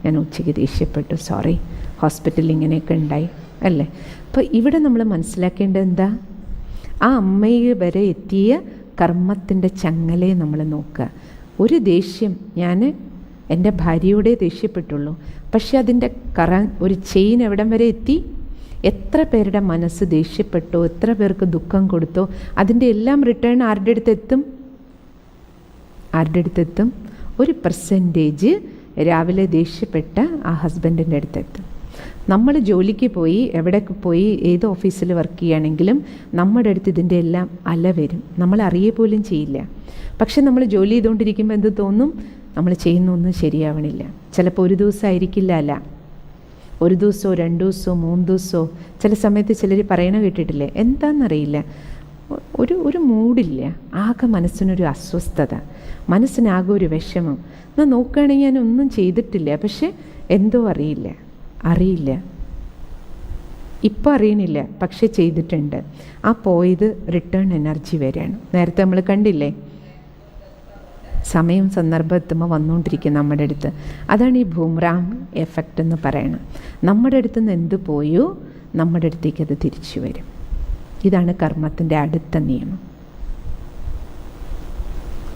ഞാൻ ഉച്ചയ്ക്ക് ദേഷ്യപ്പെട്ടു, സോറി, ഹോസ്പിറ്റലിൽ ഇങ്ങനെയൊക്കെ ഉണ്ടായി അല്ലേ. അപ്പോൾ ഇവിടെ നമ്മൾ മനസ്സിലാക്കേണ്ടത് എന്താ? ആ അമ്മയെ വരെ എത്തിയ കർമ്മത്തിൻ്റെ ചങ്ങലയെ നമ്മൾ നോക്കുക. ഒരു ദേഷ്യം ഞാൻ എൻ്റെ ഭാര്യയോടെ ദേഷ്യപ്പെട്ടുള്ളൂ, പക്ഷെ അതിൻ്റെ ഒരു ചെയിൻ എവിടം വരെ എത്തി? എത്ര പേരുടെ മനസ്സ് ദേഷ്യപ്പെട്ടോ, എത്ര പേർക്ക് ദുഃഖം കൊടുത്തോ, അതിൻ്റെ എല്ലാം റിട്ടേൺ ആരുടെ അടുത്തെത്തും? ഒരു പെർസെൻറ്റേജ് രാവിലെ ദേഷ്യപ്പെട്ട ആ ഹസ്ബൻഡിൻ്റെ അടുത്തെത്തും. നമ്മൾ ജോലിക്ക് പോയി, എവിടേക്ക് പോയി, ഏത് ഓഫീസിൽ വർക്ക് ചെയ്യുകയാണെങ്കിലും നമ്മുടെ അടുത്ത് ഇതിൻ്റെ എല്ലാം അല വരും. നമ്മൾ അറിയുക പോലും ചെയ്യില്ല. പക്ഷെ നമ്മൾ ജോലി ചെയ്തുകൊണ്ടിരിക്കുമ്പോൾ എന്ത് തോന്നും? നമ്മൾ ചെയ്യുന്നൊന്നും ശരിയാവണില്ല. ചിലപ്പോൾ ഒരു ദിവസമായിരിക്കില്ല അല്ല, 1 ദിവസമോ 2 ദിവസമോ 3 ദിവസമോ. ചില സമയത്ത് ചിലർ പറയണ കേട്ടിട്ടില്ലേ, എന്താണെന്നറിയില്ല, ഒരു മൂഡില്ല, ആകെ മനസ്സിനൊരു അസ്വസ്ഥത, മനസ്സിനാകെ ഒരു വിഷമം. എന്നാൽ നോക്കുകയാണെങ്കിൽ ഞാനൊന്നും ചെയ്തിട്ടില്ല, പക്ഷെ എന്തോ അറിയില്ല. ഇപ്പം അറിയണില്ല, പക്ഷെ ചെയ്തിട്ടുണ്ട്. ആ പോയത് റിട്ടേൺ എനർജി വരെയാണ്. നേരത്തെ നമ്മൾ കണ്ടില്ലേ, സമയം സന്ദർഭം എത്തുമ്പോൾ വന്നുകൊണ്ടിരിക്കും നമ്മുടെ അടുത്ത്. അതാണ് ഈ ബൂമറാങ് എഫക്റ്റ് എന്ന് പറയുന്നത്. നമ്മുടെ അടുത്ത് നിന്ന് എന്ത് പോയോ നമ്മുടെ അടുത്തേക്ക് അത് തിരിച്ചു വരും. ഇതാണ് കർമ്മത്തിൻ്റെ അടുത്ത നിയമം.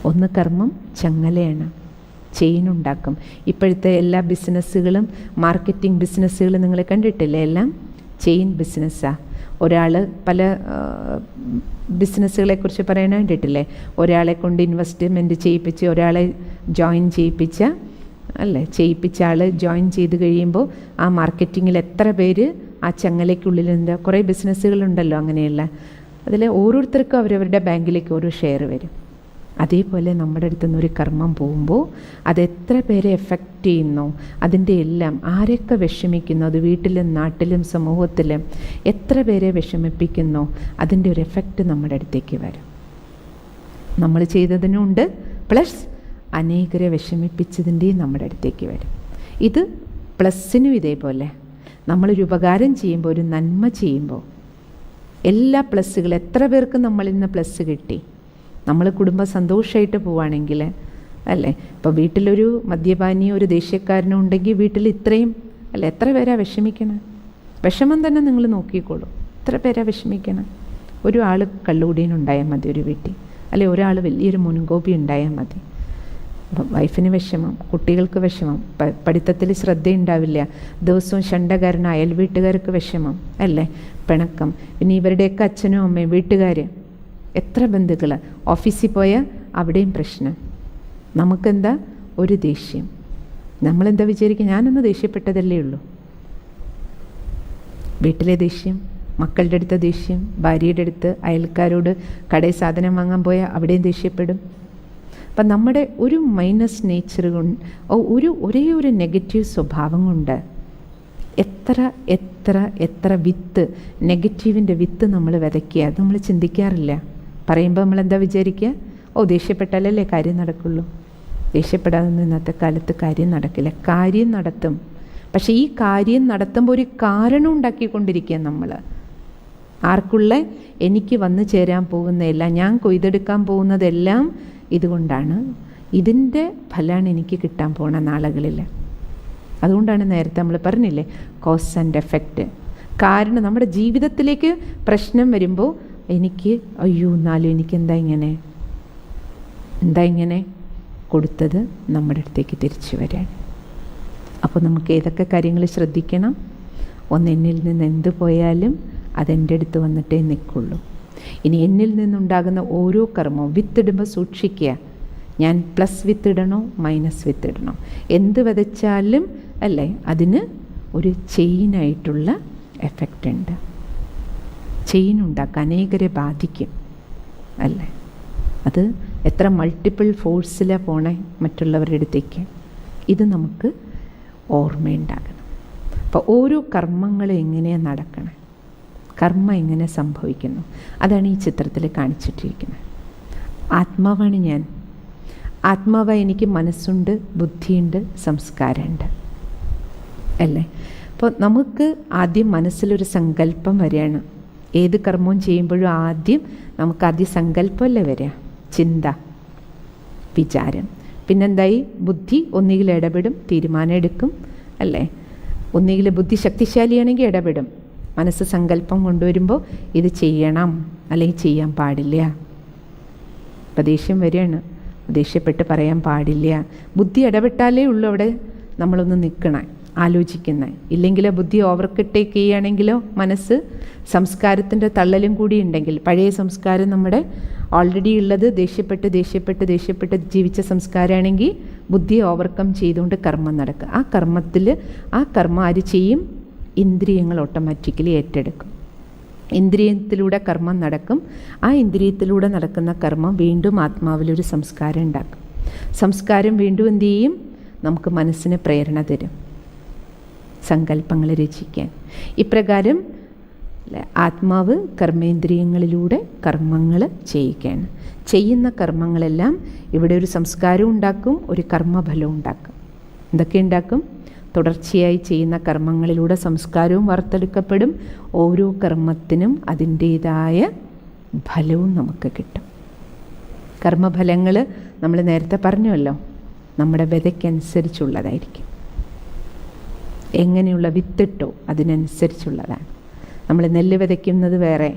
ഒന്ന് കർമ്മം ചങ്ങലയാണ്, ചെയിൻ ഉണ്ടാക്കും. ഇപ്പോഴത്തെ എല്ലാ ബിസിനസ്സുകളും, മാർക്കറ്റിംഗ് ബിസിനസ്സുകളും നിങ്ങൾ കണ്ടിട്ടില്ലേ? എല്ലാം ചെയിൻ ബിസിനസ്സാണ്. ഒരാൾ പല ബിസിനസ്സുകളെക്കുറിച്ച് പറയാൻ കണ്ടിട്ടില്ലേ? ഒരാളെ കൊണ്ട് ഇൻവെസ്റ്റ്മെൻറ്റ് ചെയ്യിപ്പിച്ച് ഒരാളെ ജോയിൻ ചെയ്യിപ്പിച്ച ആൾ ജോയിൻ ചെയ്ത് കഴിയുമ്പോൾ ആ മാർക്കറ്റിങ്ങിൽ എത്ര പേര് ആ ചങ്ങലയ്ക്കുള്ളിലുണ്ട്. കുറേ ബിസിനസ്സുകളുണ്ടല്ലോ അങ്ങനെയുള്ള. അതിൽ ഓരോരുത്തർക്കും അവരവരുടെ ബാങ്കിലേക്ക് ഓരോ ഷെയർ വരും. അതേപോലെ നമ്മുടെ അടുത്തു നിന്നൊരു കർമ്മം പോകുമ്പോൾ അതെത്ര പേരെ എഫക്റ്റ് ചെയ്യുന്നു, അതിൻ്റെ എല്ലാം ആരൊക്കെ വിഷമിക്കുന്നു, അത് വീട്ടിലും നാട്ടിലും സമൂഹത്തിലും എത്ര പേരെ വിഷമിപ്പിക്കുന്നു, അതിൻ്റെ ഒരു എഫക്റ്റ് നമ്മുടെ അടുത്തേക്ക് വരും. നമ്മൾ ചെയ്തതിനുണ്ട്, പ്ലസ് അനേകരെ വിഷമിപ്പിച്ചതിൻ്റെയും നമ്മുടെ അടുത്തേക്ക് വരും. ഇത് പ്ലസ്സിനും ഇതേപോലെ നമ്മളൊരു ഉപകാരം ചെയ്യുമ്പോൾ, ഒരു നന്മ ചെയ്യുമ്പോൾ എല്ലാ പ്ലസ്സുകളും എത്ര പേർക്ക് നമ്മളിൽ നിന്ന് പ്ലസ് കിട്ടി. നമ്മൾ കുടുംബം സന്തോഷമായിട്ട് പോവുകയാണെങ്കിൽ അല്ലേ, ഇപ്പോൾ വീട്ടിലൊരു മദ്യപാനിയോ ഒരു ദേഷ്യക്കാരനോ ഉണ്ടെങ്കിൽ വീട്ടിൽ ഇത്രയും അല്ലേ എത്ര പേരാ വിഷമിക്കണം. വിഷമം തന്നെ നിങ്ങൾ നോക്കിക്കോളൂ, എത്ര പേരാ വിഷമിക്കണം. ഒരാൾ കള്ളുകൂടിയനുണ്ടായാൽ മതി ഒരു വീട്ടിൽ, അല്ലെ ഒരാൾ വലിയൊരു മുൻകോപി ഉണ്ടായാൽ മതി. വൈഫിന് വിഷമം, കുട്ടികൾക്ക് വിഷമം, പഠിത്തത്തിൽ ശ്രദ്ധയുണ്ടാവില്ല, ദിവസവും ഷണ്ടകാരൻ, അയൽ വീട്ടുകാർക്ക് വിഷമം അല്ലേ, പിണക്കം. പിന്നെ ഇവരുടെയൊക്കെ അച്ഛനും അമ്മയും വീട്ടുകാർ, എത്ര ബന്ധുക്കൾ, ഓഫീസിൽ പോയാൽ അവിടെയും പ്രശ്നം. നമുക്കെന്താ ഒരു ദേഷ്യം. നമ്മളെന്താ വിചാരിക്കുക, ഞാനൊന്ന് ദേഷ്യപ്പെട്ടതല്ലേ ഉള്ളൂ. വീട്ടിലെ ദേഷ്യം, മക്കളുടെ അടുത്ത ദേഷ്യം, ഭാര്യയുടെ അടുത്ത്, അയൽക്കാരോട് കടയിൽ സാധനം വാങ്ങാൻ പോയാൽ അവിടെയും ദേഷ്യപ്പെടും. അപ്പം നമ്മുടെ ഒരു മൈനസ് നേച്ചർ കൊണ്ട്, ഒരേ ഒരു നെഗറ്റീവ് സ്വഭാവം കൊണ്ട് എത്ര എത്ര എത്ര വിത്ത്, നെഗറ്റീവിൻ്റെ വിത്ത് നമ്മൾ വിതയ്ക്കുക. അത് നമ്മൾ ചിന്തിക്കാറില്ല. പറയുമ്പോൾ നമ്മളെന്താ വിചാരിക്കുക, ദേഷ്യപ്പെട്ടാലല്ലേ കാര്യം നടക്കുള്ളൂ. ദേഷ്യപ്പെടാതൊന്നും ഇന്നത്തെ കാലത്ത് കാര്യം നടക്കില്ല. കാര്യം നടത്തും, പക്ഷേ ഈ കാര്യം നടത്തുമ്പോൾ ഒരു കാരണം ഉണ്ടാക്കിക്കൊണ്ടിരിക്കുക നമ്മൾ. ആർക്കുള്ള, എനിക്ക് വന്നു ചേരാൻ പോകുന്നതെല്ലാം, ഞാൻ കൊയ്തെടുക്കാൻ പോകുന്നതെല്ലാം ഇതുകൊണ്ടാണ്, ഇതിൻ്റെ ഫലമാണ് എനിക്ക് കിട്ടാൻ പോണ നാളുകളിൽ. അതുകൊണ്ടാണ് നേരത്തെ നമ്മൾ പറഞ്ഞില്ലേ കോസ് ആൻഡ് എഫക്റ്റ്. കാരണം നമ്മുടെ ജീവിതത്തിലേക്ക് പ്രശ്നം വരുമ്പോൾ എനിക്ക് എന്നാലും എനിക്ക് എന്താ ഇങ്ങനെ കൊടുത്തത് നമ്മുടെ അടുത്തേക്ക് തിരിച്ചു വരാൻ. അപ്പോൾ നമുക്ക് ഏതൊക്കെ കാര്യങ്ങൾ ശ്രദ്ധിക്കണം? ഒന്ന്, എന്നിൽ നിന്ന് എന്ത് പോയാലും അതെൻ്റെ അടുത്ത് വന്നിട്ടേ നിൽക്കുള്ളൂ. ഇനി എന്നിൽ നിന്നുണ്ടാകുന്ന ഓരോ കർമ്മവും വിത്തിടുമ്പോൾ സൂക്ഷിക്കുക. ഞാൻ പ്ലസ് വിത്തിടണോ മൈനസ് വിത്തിടണോ? എന്ത് വിതച്ചാലും അല്ലേ അതിന് ഒരു ചെയിനായിട്ടുള്ള എഫക്റ്റ് ഉണ്ട്. ചെയിൻ ഉണ്ടാക്കുക, അനേകരെ ബാധിക്കും അല്ലേ. അത് എത്ര മൾട്ടിപ്പിൾ ഫോഴ്സിലാണ് പോണേ മറ്റുള്ളവരുടെ അടുത്തേക്ക്. ഇത് നമുക്ക് ഓർമ്മയുണ്ടാകണം. അപ്പോൾ ഓരോ കർമ്മങ്ങളും എങ്ങനെയാണ് നടക്കണേ, കർമ്മം എങ്ങനെ സംഭവിക്കുന്നു, അതാണ് ഈ ചിത്രത്തിൽ കാണിച്ചിട്ടിരിക്കുന്നത്. ആത്മാവാണ് ഞാൻ. ആത്മാവായി എനിക്ക് മനസ്സുണ്ട്, ബുദ്ധിയുണ്ട്, സംസ്കാരമുണ്ട് അല്ലേ. അപ്പോൾ നമുക്ക് ആദ്യം മനസ്സിലൊരു സങ്കല്പം വരികയാണ്. ഏത് കർമ്മവും ചെയ്യുമ്പോഴും ആദ്യം സങ്കല്പമല്ലേ വരിക, ചിന്ത, വിചാരം. പിന്നെന്തായി, ബുദ്ധി ഒന്നുകിൽ ഇടപെടും, തീരുമാനം എടുക്കും അല്ലേ. ഒന്നുകിൽ ബുദ്ധി ശക്തിശാലിയാണെങ്കിൽ ഇടപെടും. മനസ്സ് സങ്കല്പം കൊണ്ടുവരുമ്പോൾ ഇത് ചെയ്യണം അല്ലെങ്കിൽ ചെയ്യാൻ പാടില്ല. ദേഷ്യം വരികയാണ്, ദേഷ്യപ്പെട്ട് പറയാൻ പാടില്ല. ബുദ്ധി ഇടപെട്ടാലേ ഉള്ളൂ അവിടെ നമ്മളൊന്ന് നിൽക്കണേ, ആലോചിക്കുന്നത്. ഇല്ലെങ്കിൽ ബുദ്ധി ഓവർടേക്ക് ചെയ്യുകയാണെങ്കിലോ മനസ്സ് സംസ്കാരത്തിൻ്റെ തള്ളലും കൂടി ഉണ്ടെങ്കിൽ, പഴയ സംസ്കാരം നമ്മുടെ ഓൾറെഡി ഉള്ളത് ദേഷ്യപ്പെട്ട് ജീവിച്ച സംസ്കാരമാണെങ്കിൽ ബുദ്ധിയെ ഓവർകം ചെയ്തുകൊണ്ട് കർമ്മം നടക്കുക. ആ കർമ്മം ആര് ചെയ്യും? ഇന്ദ്രിയങ്ങൾ ഓട്ടോമാറ്റിക്കലി ഏറ്റെടുക്കും. ഇന്ദ്രിയത്തിലൂടെ കർമ്മം നടക്കും. ആ ഇന്ദ്രിയത്തിലൂടെ നടക്കുന്ന കർമ്മം വീണ്ടും ആത്മാവിലൊരു സംസ്കാരം ഉണ്ടാക്കും. സംസ്കാരം വീണ്ടും എന്തു ചെയ്യും? നമുക്ക് മനസ്സിന് പ്രേരണ തരും സങ്കല്പങ്ങൾ രചിക്കാൻ. ഇപ്രകാരം ആത്മാവ് കർമ്മേന്ദ്രിയങ്ങളിലൂടെ കർമ്മങ്ങൾ ചെയ്യിക്കുകയാണ്. ചെയ്യുന്ന കർമ്മങ്ങളെല്ലാം ഇവിടെ ഒരു സംസ്കാരം ഉണ്ടാക്കും, ഒരു കർമ്മഫലവും ഉണ്ടാക്കും. എന്തൊക്കെ ഉണ്ടാക്കും? തുടർച്ചയായി ചെയ്യുന്ന കർമ്മങ്ങളിലൂടെ സംസ്കാരവും വാർത്തെടുക്കപ്പെടും. ഓരോ കർമ്മത്തിനും അതിൻ്റേതായ ഫലവും നമുക്ക് കിട്ടും. കർമ്മഫലങ്ങൾ നമ്മൾ നേരത്തെ പറഞ്ഞുവല്ലോ, നമ്മുടെ വിതയ്ക്കനുസരിച്ചുള്ളതായിരിക്കും. എങ്ങനെയുള്ള വിത്തിട്ടോ അതിനനുസരിച്ചുള്ളതാണ്. നമ്മൾ നെല്ല് വിതയ്ക്കുന്നത് വേറെ,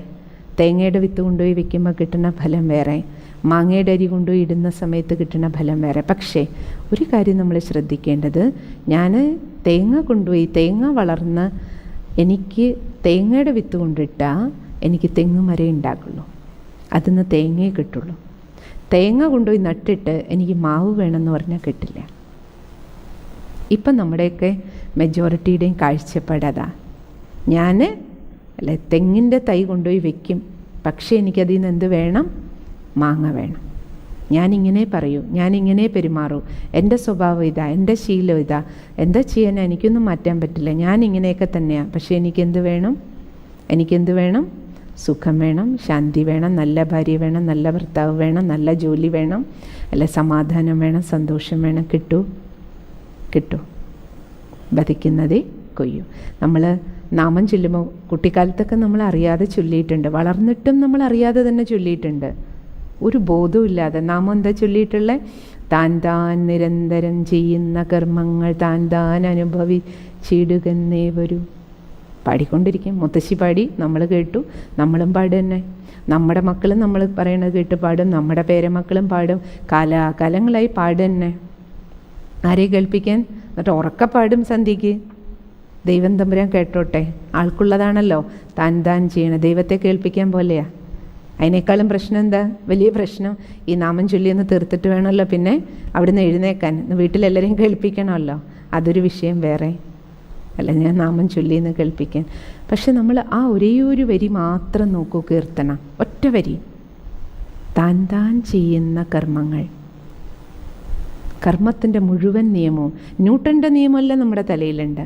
തേങ്ങയുടെ വിത്ത് കൊണ്ടുപോയി വെക്കുമ്പോൾ കിട്ടുന്ന ഫലം വേറെ, മാങ്ങയുടെ അരി കൊണ്ടുപോയി ഇടുന്ന സമയത്ത് കിട്ടുന്ന ഫലം വേറെ. പക്ഷേ ഒരു കാര്യം നമ്മൾ ശ്രദ്ധിക്കേണ്ടത്, ഞാൻ തേങ്ങ വളർന്ന് എനിക്ക് തേങ്ങയുടെ വിത്ത് കൊണ്ടിട്ടാൽ എനിക്ക് തെങ്ങുമരം ഉണ്ടാക്കുള്ളൂ, അതിൽ നിന്ന് തേങ്ങയെ കിട്ടുള്ളൂ. തേങ്ങ കൊണ്ടുപോയി നട്ടിട്ട് എനിക്ക് മാവ് വേണമെന്ന് പറഞ്ഞാൽ കിട്ടില്ല. ഇപ്പം നമ്മുടെയൊക്കെ മെജോറിറ്റിയുടെയും കാഴ്ചപ്പാടതാ. ഞാൻ തെങ്ങിൻ്റെ തൈ കൊണ്ടുപോയി വെക്കും, പക്ഷേ എനിക്കതിൽ നിന്ന് എന്ത് വേണം? മാങ്ങ വേണം. ഞാനിങ്ങനെ പറയൂ, ഞാനിങ്ങനെ പെരുമാറൂ, എൻ്റെ സ്വഭാവം ഇതാ, എൻ്റെ ശീലം ഇതാ, എന്താ ചെയ്യാൻ? എനിക്കൊന്നും മാറ്റാൻ പറ്റില്ല, ഞാനിങ്ങനെയൊക്കെ തന്നെയാണ്. പക്ഷേ എനിക്കെന്ത് വേണം? സുഖം വേണം, ശാന്തി വേണം, നല്ല ഭാര്യ വേണം, നല്ല ഭർത്താവ് വേണം, നല്ല ജോലി വേണം, സമാധാനം വേണം, സന്തോഷം വേണം. കിട്ടൂ. വധിക്കുന്നതേ കൊയ്യൂ. നമ്മൾ നാമം ചൊല്ലുമ്പോൾ കുട്ടിക്കാലത്തൊക്കെ നമ്മൾ അറിയാതെ ചൊല്ലിയിട്ടുണ്ട്, വളർന്നിട്ടും നമ്മൾ അറിയാതെ തന്നെ ചൊല്ലിയിട്ടുണ്ട്. ഒരു ബോധവും ഇല്ലാതെ നാമം എന്താ ചൊല്ലിയിട്ടുള്ളത്? താൻ നിരന്തരം ചെയ്യുന്ന കർമ്മങ്ങൾ താൻ അനുഭവിച്ചിടുകന്നേ വരൂ. പാടിക്കൊണ്ടിരിക്കും. മുത്തശ്ശി പാടി, നമ്മൾ കേട്ടു, നമ്മളും പാടുക തന്നെ. നമ്മുടെ മക്കളും നമ്മൾ പറയണത് കേട്ട് പാടും, നമ്മുടെ പേരമക്കളും പാടും. കാലാകാലങ്ങളായി പാടുക തന്നെ. ആരെ കേൾപ്പിക്കാൻ? എന്നിട്ട് ഉറക്കപ്പാടും സന്ധ്യയ്ക്ക്. ദൈവം തമ്പുരാൻ കേട്ടോട്ടെ, ആൾക്കുള്ളതാണല്ലോ താൻ ചെയ്യണം. ദൈവത്തെ കേൾപ്പിക്കാൻ പോലെയാ. അതിനേക്കാളും പ്രശ്നം എന്താ? വലിയ പ്രശ്നം ഈ നാമം ചൊല്ലിയൊന്ന് തീർത്തിട്ട് വേണമല്ലോ പിന്നെ അവിടുന്ന് എഴുന്നേക്കാൻ, വീട്ടിലെല്ലാവരെയും കേൾപ്പിക്കണമല്ലോ. അതൊരു വിഷയം വേറെ അല്ല, ഞാൻ നാമം ചൊല്ലിയെന്ന് കേൾപ്പിക്കാൻ. പക്ഷെ നമ്മൾ ആ ഒരേ ഒരു വരി മാത്രം നോക്കൂ, കീർത്തനം ഒറ്റ വരി. താൻ ചെയ്യുന്ന കർമ്മങ്ങൾ, കർമ്മത്തിൻ്റെ മുഴുവൻ നിയമവും, ന്യൂട്ടൻ്റെ നിയമമല്ല നമ്മുടെ തലയിലുണ്ട്.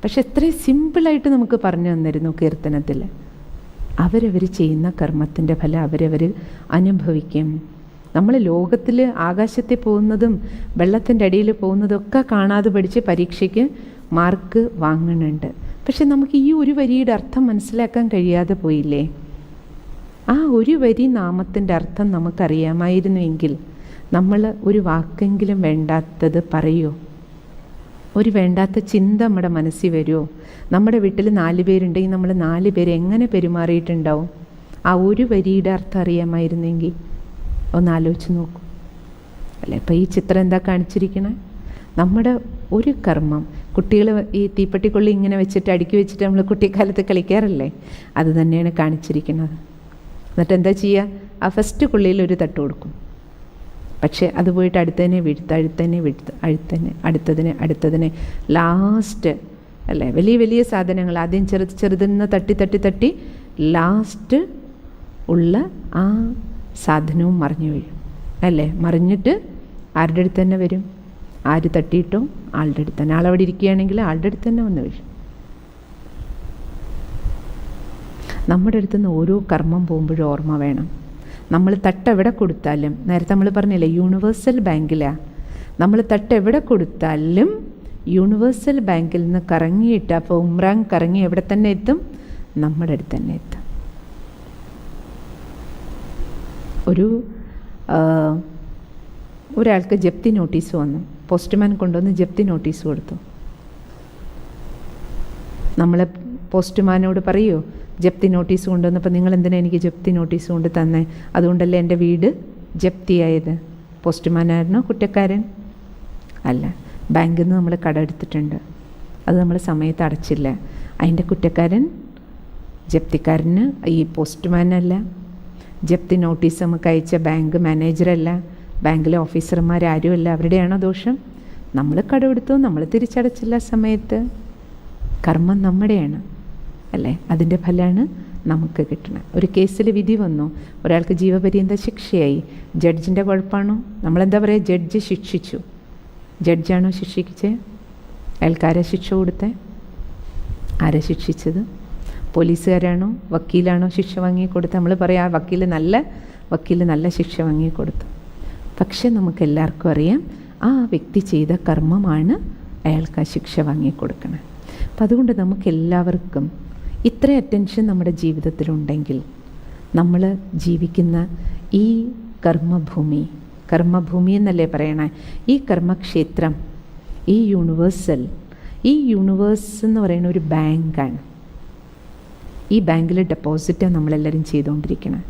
പക്ഷെ എത്രയും സിമ്പിളായിട്ട് നമുക്ക് പറഞ്ഞു തന്നിരുന്നു കീർത്തനത്തിൽ. അവരവർ ചെയ്യുന്ന കർമ്മത്തിൻ്റെ ഫലം അവരവർ അനുഭവിക്കും. നമ്മൾ ലോകത്തിൽ ആകാശത്തിൽ പോകുന്നതും വെള്ളത്തിൻ്റെ അടിയിൽ പോകുന്നതൊക്കെ കാണാതെ പഠിച്ച് പരീക്ഷയ്ക്ക് മാർക്ക് വാങ്ങുന്നുണ്ട്. പക്ഷെ നമുക്ക് ഈ ഒരു വരിയുടെ അർത്ഥം മനസ്സിലാക്കാൻ കഴിയാതെ പോയില്ലേ? ആ ഒരു വരി നാമത്തിൻ്റെ അർത്ഥം നമുക്കറിയാമായിരുന്നുവെങ്കിൽ നമ്മൾ ഒരു വാക്കെങ്കിലും വേണ്ടാത്തത് പറയുമോ? ഒരു വേണ്ടാത്ത ചിന്ത നമ്മുടെ മനസ്സിൽ വരുമോ? നമ്മുടെ വീട്ടിൽ 4 പേരുണ്ടെങ്കിൽ നമ്മൾ 4 പേര് എങ്ങനെ പെരുമാറിയിട്ടുണ്ടാവും? ആ ഒരു വരിയുടെ അർത്ഥം അറിയാമായിരുന്നെങ്കിൽ ഒന്ന് ആലോചിച്ച് നോക്കൂ അല്ലേ? ഇപ്പോൾ ഈ ചിത്രം എന്താ കാണിച്ചിരിക്കണേ? നമ്മുടെ ഒരു കർമ്മം, കുട്ടികൾ ഈ തീപ്പെട്ടിക്കൊള്ളി ഇങ്ങനെ വെച്ചിട്ട് അടുക്കി വെച്ചിട്ട് നമ്മൾ കുട്ടിക്കാലത്ത് കളിക്കാറില്ലേ, അത് തന്നെയാണ് കാണിച്ചിരിക്കുന്നത്. എന്നിട്ട് എന്താ ചെയ്യുക? ആ ഫസ്റ്റ് കൊള്ളിയിൽ ഒരു തട്ട് കൊടുക്കും. പക്ഷേ അത് പോയിട്ട് അടുത്തതിനെ അടുത്തതിനെ ലാസ്റ്റ് അല്ലേ, വലിയ സാധനങ്ങൾ ആദ്യം ചെറുതെന്ന് തട്ടി ലാസ്റ്റ് ഉള്ള ആ സാധനവും മറിഞ്ഞു വീഴും അല്ലേ? മറിഞ്ഞിട്ട് ആരുടെ അടുത്ത് തന്നെ വരും? ആര് തട്ടിയിട്ടോ ആളുടെ അടുത്ത് തന്നെ. ആളവിടെ ഇരിക്കുകയാണെങ്കിൽ ആളുടെ അടുത്ത് തന്നെ വന്ന് വീഴും. നമ്മുടെ അടുത്തുനിന്ന് ഓരോ കർമ്മം പോകുമ്പോഴും ഓർമ്മ വേണം, നമ്മൾ തട്ടെവിടെ കൊടുത്താലും, നേരത്തെ നമ്മൾ പറഞ്ഞില്ലേ യൂണിവേഴ്സൽ ബാങ്കിലാണ്, നമ്മൾ തട്ടെവിടെ കൊടുത്താലും യൂണിവേഴ്സൽ ബാങ്കിൽ നിന്ന് കറങ്ങിയിട്ട്, അപ്പോൾ ഉംറാൻ കറങ്ങി എവിടെ തന്നെ എത്തും? നമ്മുടെ അടുത്ത് തന്നെ എത്തും. ഒരാൾക്ക് ജപ്തി നോട്ടീസ് വന്നു, പോസ്റ്റ്മാൻ കൊണ്ടുവന്ന് ജപ്തി നോട്ടീസ് കൊടുത്തു. നമ്മൾ പോസ്റ്റ്മാനോട് പറയുമോ, ജപ്തി നോട്ടീസ് കൊണ്ടുവന്നപ്പോൾ നിങ്ങൾ എന്തിനാണ് എനിക്ക് ജപ്തി നോട്ടീസ് കൊണ്ട് തന്നെ? അതുകൊണ്ടല്ലേ എൻ്റെ വീട് ജപ്തിയായത്. പോസ്റ്റ്മാനായിരുന്നോ കുറ്റക്കാരൻ? അല്ല. ബാങ്കിൽ നിന്ന് നമ്മൾ കടമെടുത്തിട്ടുണ്ട്, അത് നമ്മൾ സമയത്ത് അടച്ചില്ല. അതിൻ്റെ കുറ്റക്കാരൻ ജപ്തിക്കാരന് ഈ പോസ്റ്റ്മാനല്ല. ജപ്തി നോട്ടീസ് നമുക്ക് അയച്ച ബാങ്ക് മാനേജറല്ല, ബാങ്കിലെ ഓഫീസർമാരാരുമല്ല. അവരുടെയാണോ ദോഷം? നമ്മൾ കടമെടുത്തു, നമ്മൾ തിരിച്ചടച്ചില്ല സമയത്ത്. കർമ്മം നമ്മുടെയാണ് അല്ലേ? അതിൻ്റെ ഫലമാണ് നമുക്ക് കിട്ടണം. ഒരു കേസിൽ വിധി വന്നു, ഒരാൾക്ക് ജീവപര്യന്ത ശിക്ഷയായി. ജഡ്ജിൻ്റെ കുഴപ്പമാണോ? നമ്മളെന്താ പറയുക, ജഡ്ജ് ശിക്ഷിച്ചു. ജഡ്ജാണോ ശിക്ഷിച്ചത്? അയാൾക്കാരാ ശിക്ഷ കൊടുത്തേ? ആരാ ശിക്ഷിച്ചത്? പോലീസുകാരാണോ വക്കീലാണോ ശിക്ഷ വാങ്ങി കൊടുത്തത്? നമ്മൾ പറയാം ആ വക്കീൽ നല്ല ശിക്ഷ വാങ്ങി കൊടുത്തു. പക്ഷെ നമുക്ക് എല്ലാവർക്കും അറിയാം ആ വ്യക്തി ചെയ്ത കർമ്മമാണ് അയാൾക്ക് ആ ശിക്ഷ വാങ്ങിക്കൊടുക്കണം. അപ്പം അതുകൊണ്ട് നമുക്കെല്ലാവർക്കും ഇത്ര അറ്റൻഷൻ നമ്മുടെ ജീവിതത്തിലുണ്ടെങ്കിൽ നമ്മൾ ജീവിക്കുന്ന ഈ കർമ്മഭൂമി കർമ്മഭൂമി എന്നല്ലേ പറയണേ. ഈ കർമ്മക്ഷേത്രം, ഈ യൂണിവേഴ്സ് എന്ന് പറയുന്ന ഒരു ബാങ്കാണ്. ഈ ബാങ്കിൽ ഡെപ്പോസിറ്റാണ് നമ്മളെല്ലാവരും ചെയ്തുകൊണ്ടിരിക്കണം.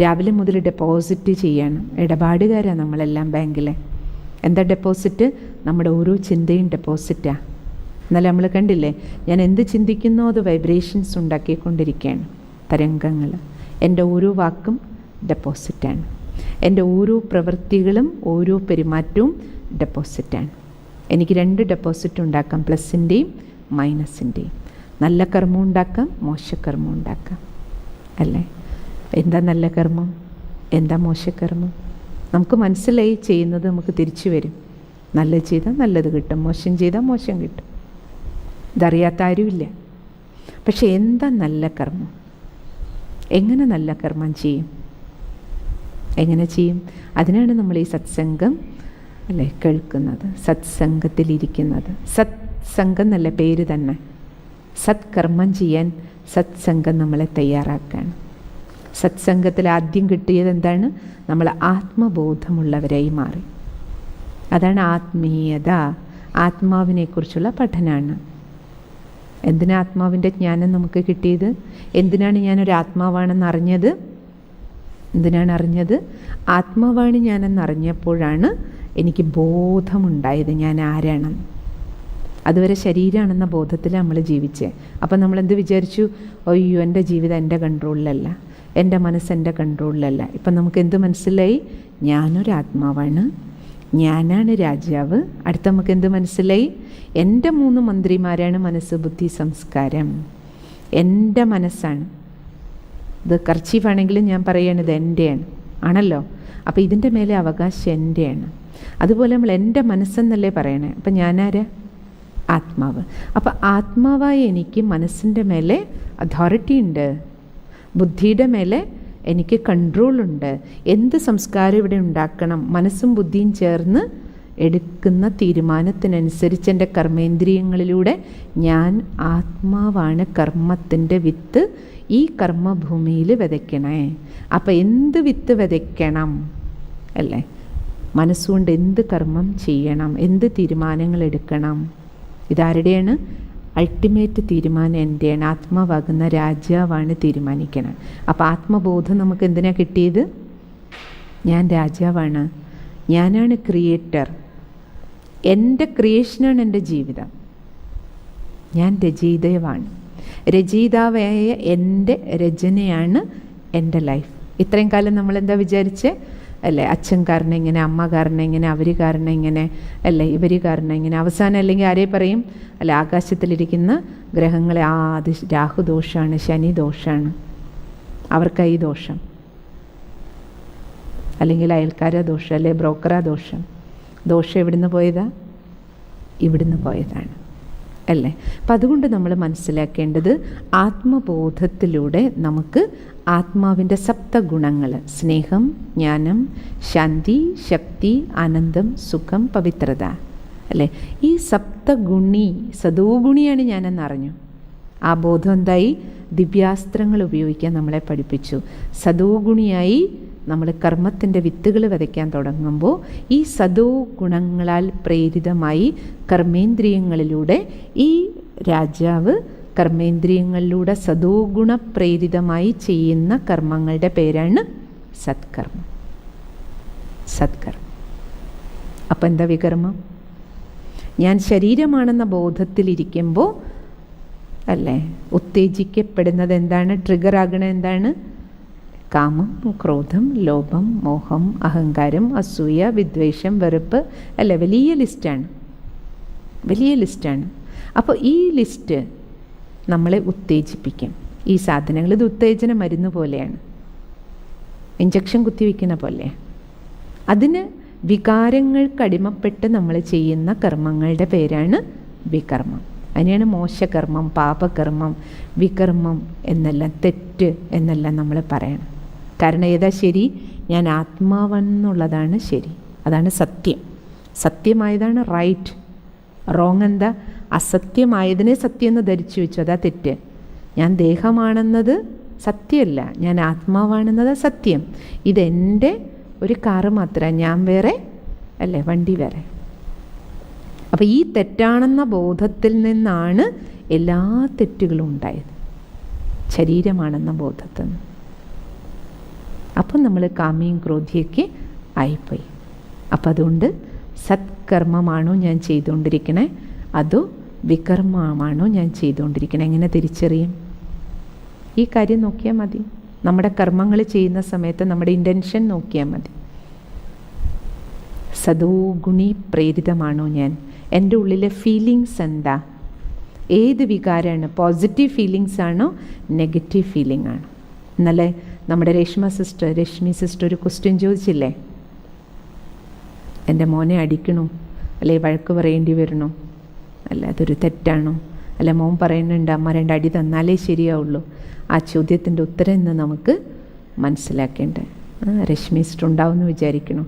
രാവിലെ മുതൽ ഡെപ്പോസിറ്റ് ചെയ്യണം. ഇടപാടുകാരാണ് നമ്മളെല്ലാം ബാങ്കിൽ. എന്താ ഡെപ്പോസിറ്റ്? നമ്മുടെ ഓരോ ചിന്തയും ഡെപ്പോസിറ്റാണ്. എന്നാലും നമ്മൾ കണ്ടില്ലേ, ഞാൻ എന്ത് ചിന്തിക്കുന്നോ അത് വൈബ്രേഷൻസ് ഉണ്ടാക്കിക്കൊണ്ടിരിക്കുകയാണ്, തരംഗങ്ങൾ. എൻ്റെ ഓരോ വാക്കും ഡെപ്പോസിറ്റാണ്. എൻ്റെ ഓരോ പ്രവൃത്തികളും ഓരോ പെരുമാറ്റവും ഡെപ്പോസിറ്റാണ്. എനിക്ക് 2 ഡെപ്പോസിറ്റ് ഉണ്ടാക്കാം, പ്ലസിൻ്റെയും മൈനസിൻ്റെയും. നല്ല കർമ്മം ഉണ്ടാക്കാം, മോശക്കർമ്മം ഉണ്ടാക്കാം, അല്ലേ? എന്താ നല്ല കർമ്മം, എന്താ മോശക്കർമ്മം? നമുക്ക് മനസ്സിലായി ചെയ്യുന്നത് നമുക്ക് തിരിച്ചു വരും. നല്ലത് ചെയ്താൽ നല്ലത് കിട്ടും, മോശം ചെയ്താൽ മോശം കിട്ടും. ഇതറിയാത്ത ആരുമില്ല. പക്ഷെ എന്താ നല്ല കർമ്മം? എങ്ങനെ നല്ല കർമ്മം ചെയ്യും? എങ്ങനെ ചെയ്യും? അതിനാണ് നമ്മൾ ഈ സത്സംഗം അല്ലേ കേൾക്കുന്നത്, സത്സംഗത്തിലിരിക്കുന്നത്. സത്സംഗം എന്നല്ല പേര് തന്നെ. സത്കർമ്മം ചെയ്യാൻ സത്സംഗം നമ്മളെ തയ്യാറാക്കുകയാണ്. സത്സംഗത്തിൽ ആദ്യം കിട്ടിയത് എന്താണ്? നമ്മൾ ആത്മബോധമുള്ളവരായി മാറി. അതാണ് ആത്മീയത. ആത്മാവിനെക്കുറിച്ചുള്ള പഠനമാണ്. എന്തിനാ ആത്മാവിൻ്റെ ജ്ഞാനം നമുക്ക് കിട്ടിയത്? എന്തിനാണ് ഞാനൊരു ആത്മാവാണെന്ന് അറിഞ്ഞത്? എന്തിനാണ് അറിഞ്ഞത്? ആത്മാവാണ് ഞാനെന്ന് അറിഞ്ഞപ്പോഴാണ് എനിക്ക് ബോധമുണ്ടായത് ഞാൻ ആരാണെന്ന്. അതുവരെ ശരീരമാണെന്ന ബോധത്തിൽ നമ്മൾ ജീവിച്ചേ. അപ്പം നമ്മളെന്ത് വിചാരിച്ചു? അയ്യോ, എൻ്റെ ജീവിതം എൻ്റെ കൺട്രോളിലല്ല, എൻ്റെ മനസ്സ് എൻ്റെ കൺട്രോളിലല്ല. ഇപ്പം നമുക്ക് എന്ത് മനസ്സിലായി? ഞാനൊരാത്മാവാണ്, ഞാനാണ് രാജാവ്. അടുത്ത നമുക്ക് എന്ത് മനസ്സിലായി? എൻ്റെ 3 മന്ത്രിമാരാണ് മനസ്സ്, ബുദ്ധി, സംസ്കാരം. എൻ്റെ മനസ്സാണ്. ഇത് കർച്ചീഫാണെങ്കിലും ഞാൻ പറയണത് എൻ്റെയാണ്, ആണല്ലോ. അപ്പോൾ ഇതിൻ്റെ മേലെ അവകാശം എൻ്റെയാണ്. അതുപോലെ നമ്മൾ എൻ്റെ മനസ്സെന്നല്ലേ പറയണേ. അപ്പം ഞാനാരാ? ആത്മാവ്. അപ്പം ആത്മാവായ എനിക്ക് മനസ്സിൻ്റെ മേലെ അതോറിറ്റി ഉണ്ട്, ബുദ്ധിയുടെ മേലെ എനിക്ക് കൺട്രോളുണ്ട്. എന്ത് സംസ്കാരം ഇവിടെ ഉണ്ടാക്കണം, മനസ്സും ബുദ്ധിയും ചേർന്ന് എടുക്കുന്ന തീരുമാനത്തിനനുസരിച്ച് എൻ്റെ കർമ്മേന്ദ്രിയങ്ങളിലൂടെ ഞാൻ ആത്മാവാണ് കർമ്മത്തിൻ്റെ വിത്ത് ഈ കർമ്മഭൂമിയിൽ വിതയ്ക്കണേ. അപ്പം എന്ത് വിത്ത് വിതയ്ക്കണം അല്ലേ? മനസ്സുകൊണ്ട് എന്ത് കർമ്മം ചെയ്യണം, എന്ത് തീരുമാനങ്ങൾ എടുക്കണം, ഇതാരുടെയാണ്? അൾട്ടിമേറ്റ് തീരുമാനം എൻ്റെയാണ്. ആത്മാവാകുന്ന രാജാവാണ് തീരുമാനിക്കണം. അപ്പോൾ ആത്മബോധം നമുക്ക് എന്തിനാണ് കിട്ടിയത്? ഞാൻ രാജാവാണ്, ഞാനാണ് ക്രിയേറ്റർ, എൻ്റെ ക്രിയേഷനാണ് എൻ്റെ ജീവിതം, ഞാൻ രചയിതാവാണ്, രചയിതാവായ എൻ്റെ രചനയാണ് എൻ്റെ ലൈഫ്. ഇത്രയും കാലം നമ്മളെന്താ വിചാരിച്ചേ അല്ലേ? അച്ഛൻ കാരണം ഇങ്ങനെ, അമ്മ കാരണം ഇങ്ങനെ, അവർ കാരണം ഇങ്ങനെ അല്ലേ, ഇവർ കാരണം ഇങ്ങനെ. അവസാനം അല്ലെങ്കിൽ ആരെ പറയും? അല്ല, ആകാശത്തിലിരിക്കുന്ന ഗ്രഹങ്ങളെ അത് രാഹുദോഷമാണ്, ശനി ദോഷമാണ്, അവർക്കായി ദോഷം, അല്ലെങ്കിൽ അയൽക്കാരാ ദോഷം, അല്ലെ ബ്രോക്കറാ ദോഷം. ദോഷം എവിടുന്ന് പോയതാ? ഇവിടുന്ന് പോയതാണ്, അല്ലേ? അപ്പം അതുകൊണ്ട് നമ്മൾ മനസ്സിലാക്കേണ്ടത് ആത്മബോധത്തിലൂടെ നമുക്ക് ആത്മാവിൻ്റെ സപ്തഗുണങ്ങൾ, സ്നേഹം, ജ്ഞാനം, ശാന്തി, ശക്തി, ആനന്ദം, സുഖം, പവിത്രത, അല്ലേ? ഈ സപ്തഗുണി, സദോഗുണിയാണ് ഞാനെന്നറിഞ്ഞു. ആ ബോധം എന്തായി? ദിവ്യാസ്ത്രങ്ങൾ ഉപയോഗിക്കാൻ നമ്മളെ പഠിപ്പിച്ചു. സദോഗുണിയായി നമ്മൾ കർമ്മത്തിൻ്റെ വിത്തുകൾ വിതയ്ക്കാൻ തുടങ്ങുമ്പോൾ ഈ സദോ ഗുണങ്ങളാൽ പ്രേരിതമായി കർമ്മേന്ദ്രിയങ്ങളിലൂടെ ഈ രാജാവ് കർമ്മേന്ദ്രിയങ്ങളിലൂടെ സദോ ഗുണപ്രേരിതമായി ചെയ്യുന്ന കർമ്മങ്ങളുടെ പേരാണ് സത്കർമ്മം. സത്കർമ്മം. അപ്പം എന്താ വികർമ്മം? ഞാൻ ശരീരമാണെന്ന ബോധത്തിലിരിക്കുമ്പോൾ അല്ലേ ഉത്തേജിക്കപ്പെടുന്നത് എന്താണ്? ട്രിഗറാകണത് എന്താണ്? കാമം, ക്രോധം, ലോഭം, മോഹം, അഹങ്കാരം, അസൂയ, വിദ്വേഷം, വെറുപ്പ്, അല്ലേ? വലിയ ലിസ്റ്റാണ്, വലിയ ലിസ്റ്റാണ്. അപ്പോൾ ഈ ലിസ്റ്റ് നമ്മളെ ഉത്തേജിപ്പിക്കും. ഈ സാധനങ്ങൾ ഇത് ഉത്തേജന മരുന്ന് പോലെയാണ്, ഇഞ്ചക്ഷൻ കുത്തിവെക്കുന്ന പോലെ. അതിന് വികാരങ്ങൾക്കടിമപ്പെട്ട് നമ്മൾ ചെയ്യുന്ന കർമ്മങ്ങളുടെ പേരാണ് വികർമ്മം. അതിനെയാണ് മോശകർമ്മം, പാപകർമ്മം, വികർമ്മം എന്നെല്ലാം, തെറ്റ് എന്നെല്ലാം നമ്മൾ പറയണം. കാരണം ഏതാ ശരി? ഞാൻ ആത്മാവെന്നുള്ളതാണ് ശരി, അതാണ് സത്യം. സത്യമായതാണ് റൈറ്റ്. റോങ് എന്താ? അസത്യമായതിനെ സത്യം എന്ന് ധരിച്ചു വെച്ചു, അതാ തെറ്റ്. ഞാൻ ദേഹമാണെന്നത് സത്യമല്ല, ഞാൻ ആത്മാവാണെന്നത് സത്യം. ഇതെൻ്റെ ഒരു കാറ് മാത്രമാണ്, ഞാൻ വേറെ അല്ലേ, വണ്ടി വേറെ. അപ്പോൾ ഈ തെറ്റാണെന്ന ബോധത്തിൽ നിന്നാണ് എല്ലാ തെറ്റുകളും ഉണ്ടായത്, ശരീരമാണെന്ന ബോധത്തിൽ നിന്ന്. അപ്പം നമ്മൾ കാമിയും ക്രോധിയൊക്കെ ആയിപ്പോയി. അപ്പം അതുകൊണ്ട് സത്കർമ്മമാണോ ഞാൻ ചെയ്തുകൊണ്ടിരിക്കണേ, അതോ വികർമ്മമാണോ ഞാൻ ചെയ്തുകൊണ്ടിരിക്കണേ, എങ്ങനെ തിരിച്ചറിയും? ഈ കാര്യം നോക്കിയാൽ മതി. നമ്മുടെ കർമ്മങ്ങൾ ചെയ്യുന്ന സമയത്ത് നമ്മുടെ ഇൻറ്റൻഷൻ നോക്കിയാൽ മതി. സദോ ഗുണി പ്രേരിതമാണോ ഞാൻ? എൻ്റെ ഉള്ളിലെ ഫീലിങ്സ് എന്താ? ഏത് വികാരമാണ്? പോസിറ്റീവ് ഫീലിങ്സ് ആണോ നെഗറ്റീവ് ഫീലിംഗ് ആണോ? ഇന്നലെ നമ്മുടെ രശ്മി സിസ്റ്റർ ഒരു ക്വസ്റ്റ്യൻ ചോദിച്ചില്ലേ, എൻ്റെ മോനെ അടിക്കണോ അല്ലെ വഴക്ക് പറയേണ്ടി വരണോ, അല്ല അതൊരു തെറ്റാണോ, അല്ല മോൻ പറയുന്നുണ്ട് അമ്മ 2 അടി തന്നാലേ ശരിയാവുള്ളൂ. ആ ചോദ്യത്തിൻ്റെ ഉത്തരം ഇന്ന് നമുക്ക് മനസ്സിലാക്കേണ്ടത്. രശ്മി സിസ്റ്റർ ഉണ്ടാവുമെന്ന് വിചാരിക്കണം.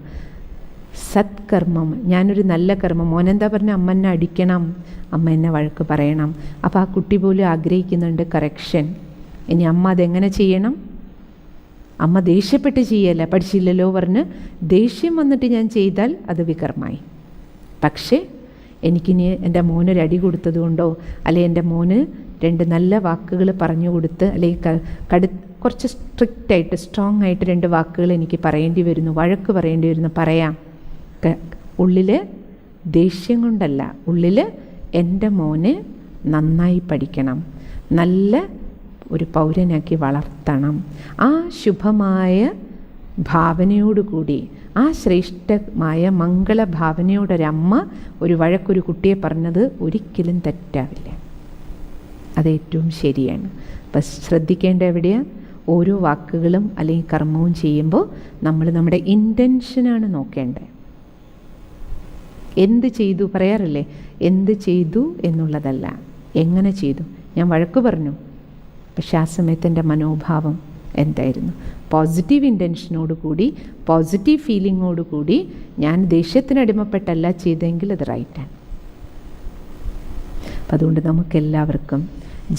സത്കർമ്മം, ഞാനൊരു നല്ല കർമ്മം, മോനെന്താ പറഞ്ഞാൽ അമ്മ എന്നെ അടിക്കണം, അമ്മ എന്നെ വഴക്ക് പറയണം. അപ്പോൾ ആ കുട്ടി പോലും ആഗ്രഹിക്കുന്നുണ്ട് കറക്ഷൻ. ഇനി അമ്മ അതെങ്ങനെ ചെയ്യണം? അമ്മ ദേഷ്യപ്പെട്ട് ചെയ്യല്ല, പഠിച്ചില്ലല്ലോ പറഞ്ഞ് ദേഷ്യം വന്നിട്ട് ഞാൻ ചെയ്താൽ അത് വികർമായി. പക്ഷേ എനിക്കിനി എൻ്റെ മോനൊരു അടി കൊടുത്തത് കൊണ്ടോ, അല്ലെങ്കിൽ എൻ്റെ മോന് 2 നല്ല വാക്കുകൾ പറഞ്ഞു കൊടുത്ത്, അല്ലെങ്കിൽ കുറച്ച് സ്ട്രിക്റ്റായിട്ട് സ്ട്രോങ് ആയിട്ട് 2 വാക്കുകൾ എനിക്ക് പറയേണ്ടി വരുന്നു, വഴക്ക് പറയേണ്ടി വരുന്നു, പറയാം. ഉള്ളിൽ ദേഷ്യം കൊണ്ടല്ല, ഉള്ളിൽ എൻ്റെ മോനെ നന്നായി പഠിക്കണം, നല്ല ഒരു പൗരനാക്കി വളർത്തണം. ആ ശുഭമായ ഭാവനയോടുകൂടി, ആ ശ്രേഷ്ഠമായ മംഗളഭാവനയോടൊരമ്മ ഒരു വഴക്കൊരു കുട്ടിയെ പറഞ്ഞത് ഒരിക്കലും തെറ്റാവില്ല, അതേറ്റവും ശരിയാണ്. അപ്പം ശ്രദ്ധിക്കേണ്ട എവിടെയാണ്? ഓരോ വാക്കുകളും അല്ലെങ്കിൽ കർമ്മവും ചെയ്യുമ്പോൾ നമ്മൾ നമ്മുടെ ഇൻറ്റൻഷനാണ് നോക്കേണ്ടത്. എന്ത് ചെയ്തു പറയാറില്ലേ, എന്ത് ചെയ്തു എന്നുള്ളതല്ല, എങ്ങനെ ചെയ്തു. ഞാൻ വഴക്ക് പറഞ്ഞു, പക്ഷെ ആ സമയത്ത് എൻ്റെ മനോഭാവം എന്തായിരുന്നു? പോസിറ്റീവ് ഇൻറ്റൻഷനോട് കൂടി, പോസിറ്റീവ് ഫീലിങ്ങോട് കൂടി ഞാൻ ദേഷ്യത്തിനടിമപ്പെട്ടല്ല ചെയ്തെങ്കിൽ അത് റൈറ്റാണ്. അപ്പം അതുകൊണ്ട് നമുക്കെല്ലാവർക്കും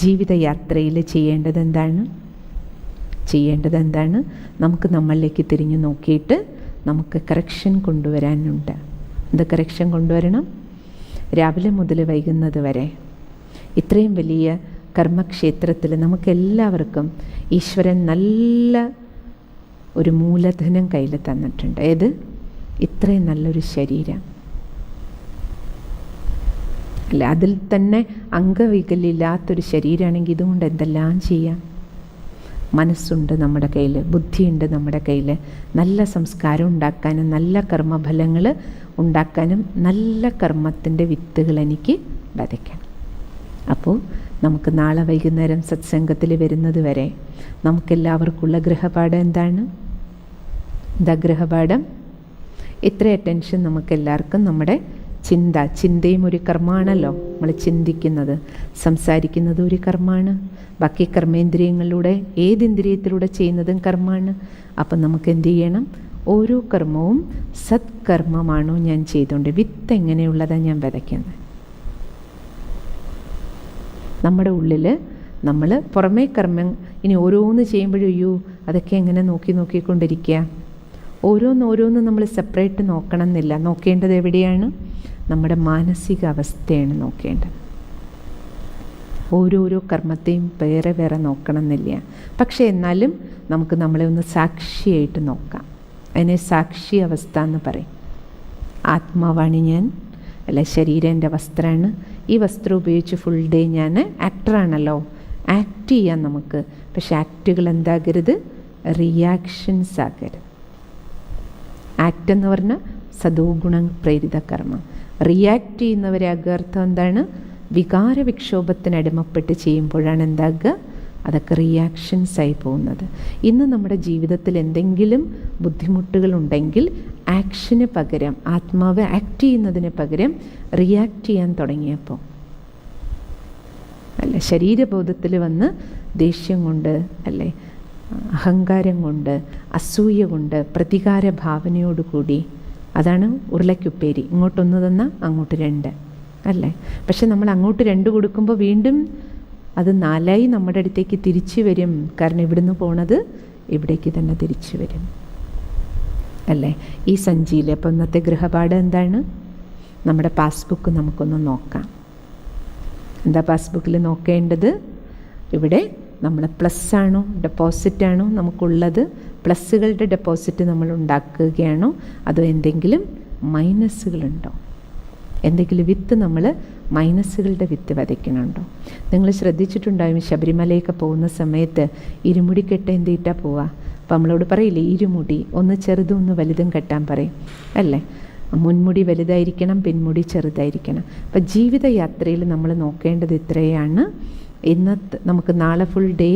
ജീവിതയാത്രയിൽ ചെയ്യേണ്ടത് എന്താണ്? നമുക്ക് നമ്മളിലേക്ക് തിരിഞ്ഞു നോക്കിയിട്ട് നമുക്ക് കറക്ഷൻ കൊണ്ടുവരാനുണ്ട്. എന്ത് കറക്ഷൻ കൊണ്ടുവരണം? രാവിലെ മുതൽ വൈകുന്നത് വരെ ഇത്രയും വലിയ കർമ്മക്ഷേത്രത്തിൽ നമുക്കെല്ലാവർക്കും ഈശ്വരൻ നല്ല ഒരു മൂലധനം കയ്യിൽ തന്നിട്ടുണ്ട്. ഏത്? ഇത്രയും നല്ലൊരു ശരീരം അല്ല, അതിൽ തന്നെ അംഗവൈകല്യമില്ലാത്തൊരു ശരീരമാണെങ്കിൽ ഇതുകൊണ്ട് എന്തെല്ലാം ചെയ്യാം. മനസ്സുണ്ട് നമ്മുടെ കയ്യിൽ, ബുദ്ധിയുണ്ട് നമ്മുടെ കയ്യിൽ, നല്ല സംസ്കാരം ഉണ്ടാക്കാനും നല്ല കർമ്മഫലങ്ങൾ ഉണ്ടാക്കാനും നല്ല കർമ്മത്തിൻ്റെ വിത്തുകൾ എനിക്ക് വിതയ്ക്കണം. അപ്പോൾ നമുക്ക് നാളെ വൈകുന്നേരം സത്സംഗത്തിൽ വരുന്നത് വരെ നമുക്കെല്ലാവർക്കുള്ള ഗൃഹപാഠം എന്താണ്? എന്താ ഗൃഹപാഠം? ഇത്ര അറ്റൻഷൻ നമുക്കെല്ലാവർക്കും നമ്മുടെ ചിന്തയും ഒരു കർമ്മമാണല്ലോ. നമ്മൾ ചിന്തിക്കുന്നത്, സംസാരിക്കുന്നത് ഒരു കർമ്മമാണ്. ബാക്കി കർമ്മേന്ദ്രിയങ്ങളിലൂടെ, ഏത് ഇന്ദ്രിയത്തിലൂടെ ചെയ്യുന്നതും കർമ്മമാണ്. അപ്പം നമുക്ക് എന്ത് ചെയ്യണം? ഓരോ കർമ്മവും സത്കർമ്മമാണോ ഞാൻ ചെയ്തുകൊണ്ട്, വിത്ത് എങ്ങനെയുള്ളതാണ് ഞാൻ വിതയ്ക്കുന്നത്. നമ്മുടെ ഉള്ളിൽ നമ്മൾ പുറമേ കർമ്മം ഇനി ഓരോന്ന് ചെയ്യുമ്പോഴും അയ്യോ അതൊക്കെ എങ്ങനെ നോക്കിക്കൊണ്ടിരിക്കുക. ഓരോന്ന് നമ്മൾ സെപ്പറേറ്റ് നോക്കണം എന്നില്ല. നോക്കേണ്ടത് എവിടെയാണ്? നമ്മുടെ മാനസിക അവസ്ഥയാണ് നോക്കേണ്ടത്. ഓരോരോ കർമ്മത്തെയും വേറെ വേറെ നോക്കണം എന്നില്ല. പക്ഷേ എന്നാലും നമുക്ക് നമ്മളെ ഒന്ന് സാക്ഷിയായിട്ട് നോക്കാം. അതിനെ സാക്ഷി അവസ്ഥ എന്ന് പറയും. ആത്മാവാണ് ഞാൻ, അല്ല ശരീരം എൻ്റെ വസ്ത്രമാണ്. ഈ വസ്ത്രം ഉപയോഗിച്ച് ഫുൾ ഡേ ഞാൻ ആക്ടറാണല്ലോ, ആക്ട് ചെയ്യാൻ നമുക്ക്. പക്ഷെ ആക്റ്റുകൾ എന്താകരുത്? റിയാക്ഷൻസ് ആകരുത്. ആക്ട് എന്ന് പറഞ്ഞാൽ സദോ ഗുണം പ്രേരിത കർമ്മം. റിയാക്ട് ചെയ്യുന്നവരെ അർത്ഥം എന്താണ്? വികാര വിക്ഷോഭത്തിന് അടിമപ്പെട്ട് ചെയ്യുമ്പോഴാണ് എന്താകുക? അതൊക്കെ റിയാക്ഷൻസായി പോകുന്നത്. ഇന്ന് നമ്മുടെ ജീവിതത്തിൽ എന്തെങ്കിലും ബുദ്ധിമുട്ടുകളുണ്ടെങ്കിൽ ആക്ഷന് പകരം, ആത്മാവ് ആക്ട് ചെയ്യുന്നതിന് പകരം റിയാക്ട് ചെയ്യാൻ തുടങ്ങിയപ്പോൾ അല്ലേ, ശരീരബോധത്തിൽ വന്ന് ദേഷ്യം കൊണ്ട്, അല്ലേ അഹങ്കാരം കൊണ്ട്, അസൂയ കൊണ്ട്, പ്രതികാര ഭാവനയോടുകൂടി, അതാണ് ഉരുളക്കുപ്പേരി. ഇങ്ങോട്ടൊന്ന് തന്നാൽ അങ്ങോട്ട് 2 അല്ലേ. പക്ഷെ നമ്മൾ അങ്ങോട്ട് 2 കൊടുക്കുമ്പോൾ വീണ്ടും അത് 4ആയി നമ്മുടെ അടുത്തേക്ക് തിരിച്ചു വരും. കാരണം ഇവിടുന്ന് പോണത് ഇവിടേക്ക് തന്നെ തിരിച്ചു വരും അല്ലേ? ഈ സഞ്ചിയിൽ അപ്പോൾ ഇന്നത്തെ ഗൃഹപാഠം എന്താണ്? നമ്മുടെ പാസ്ബുക്ക് നമുക്കൊന്ന് നോക്കാം. എന്താ പാസ്ബുക്കിൽ നോക്കേണ്ടത്? ഇവിടെ നമ്മൾ പ്ലസ്സാണോ ഡെപ്പോസിറ്റാണോ നമുക്കുള്ളത്? പ്ലസ്സുകളുടെ ഡെപ്പോസിറ്റ് നമ്മൾ ഉണ്ടാക്കുകയാണോ അതോ എന്തെങ്കിലും മൈനസുകളുണ്ടോ? എന്തെങ്കിലും വിത്ത് നമ്മൾ മൈനസുകളുടെ വിത്ത് വിതയ്ക്കണുണ്ടോ? നിങ്ങൾ ശ്രദ്ധിച്ചിട്ടുണ്ടാവും, ശബരിമലയൊക്കെ പോകുന്ന സമയത്ത് ഇരുമുടിക്കെട്ട് എന്തിട്ടാ പോവുക? അപ്പോൾ നമ്മളോട് പറയില്ലേ, ഇരുമുടി ഒന്ന് ചെറുതും ഒന്ന് വലുതും കെട്ടാൻ പറയും അല്ലേ? മുൻമുടി വലുതായിരിക്കണം, പിൻമുടി ചെറുതായിരിക്കണം. അപ്പം ജീവിതയാത്രയിൽ നമ്മൾ നോക്കേണ്ടത് ഇത്രയാണ്. ഇന്നത്തെ നമുക്ക് നാളെ ഫുൾ ഡേ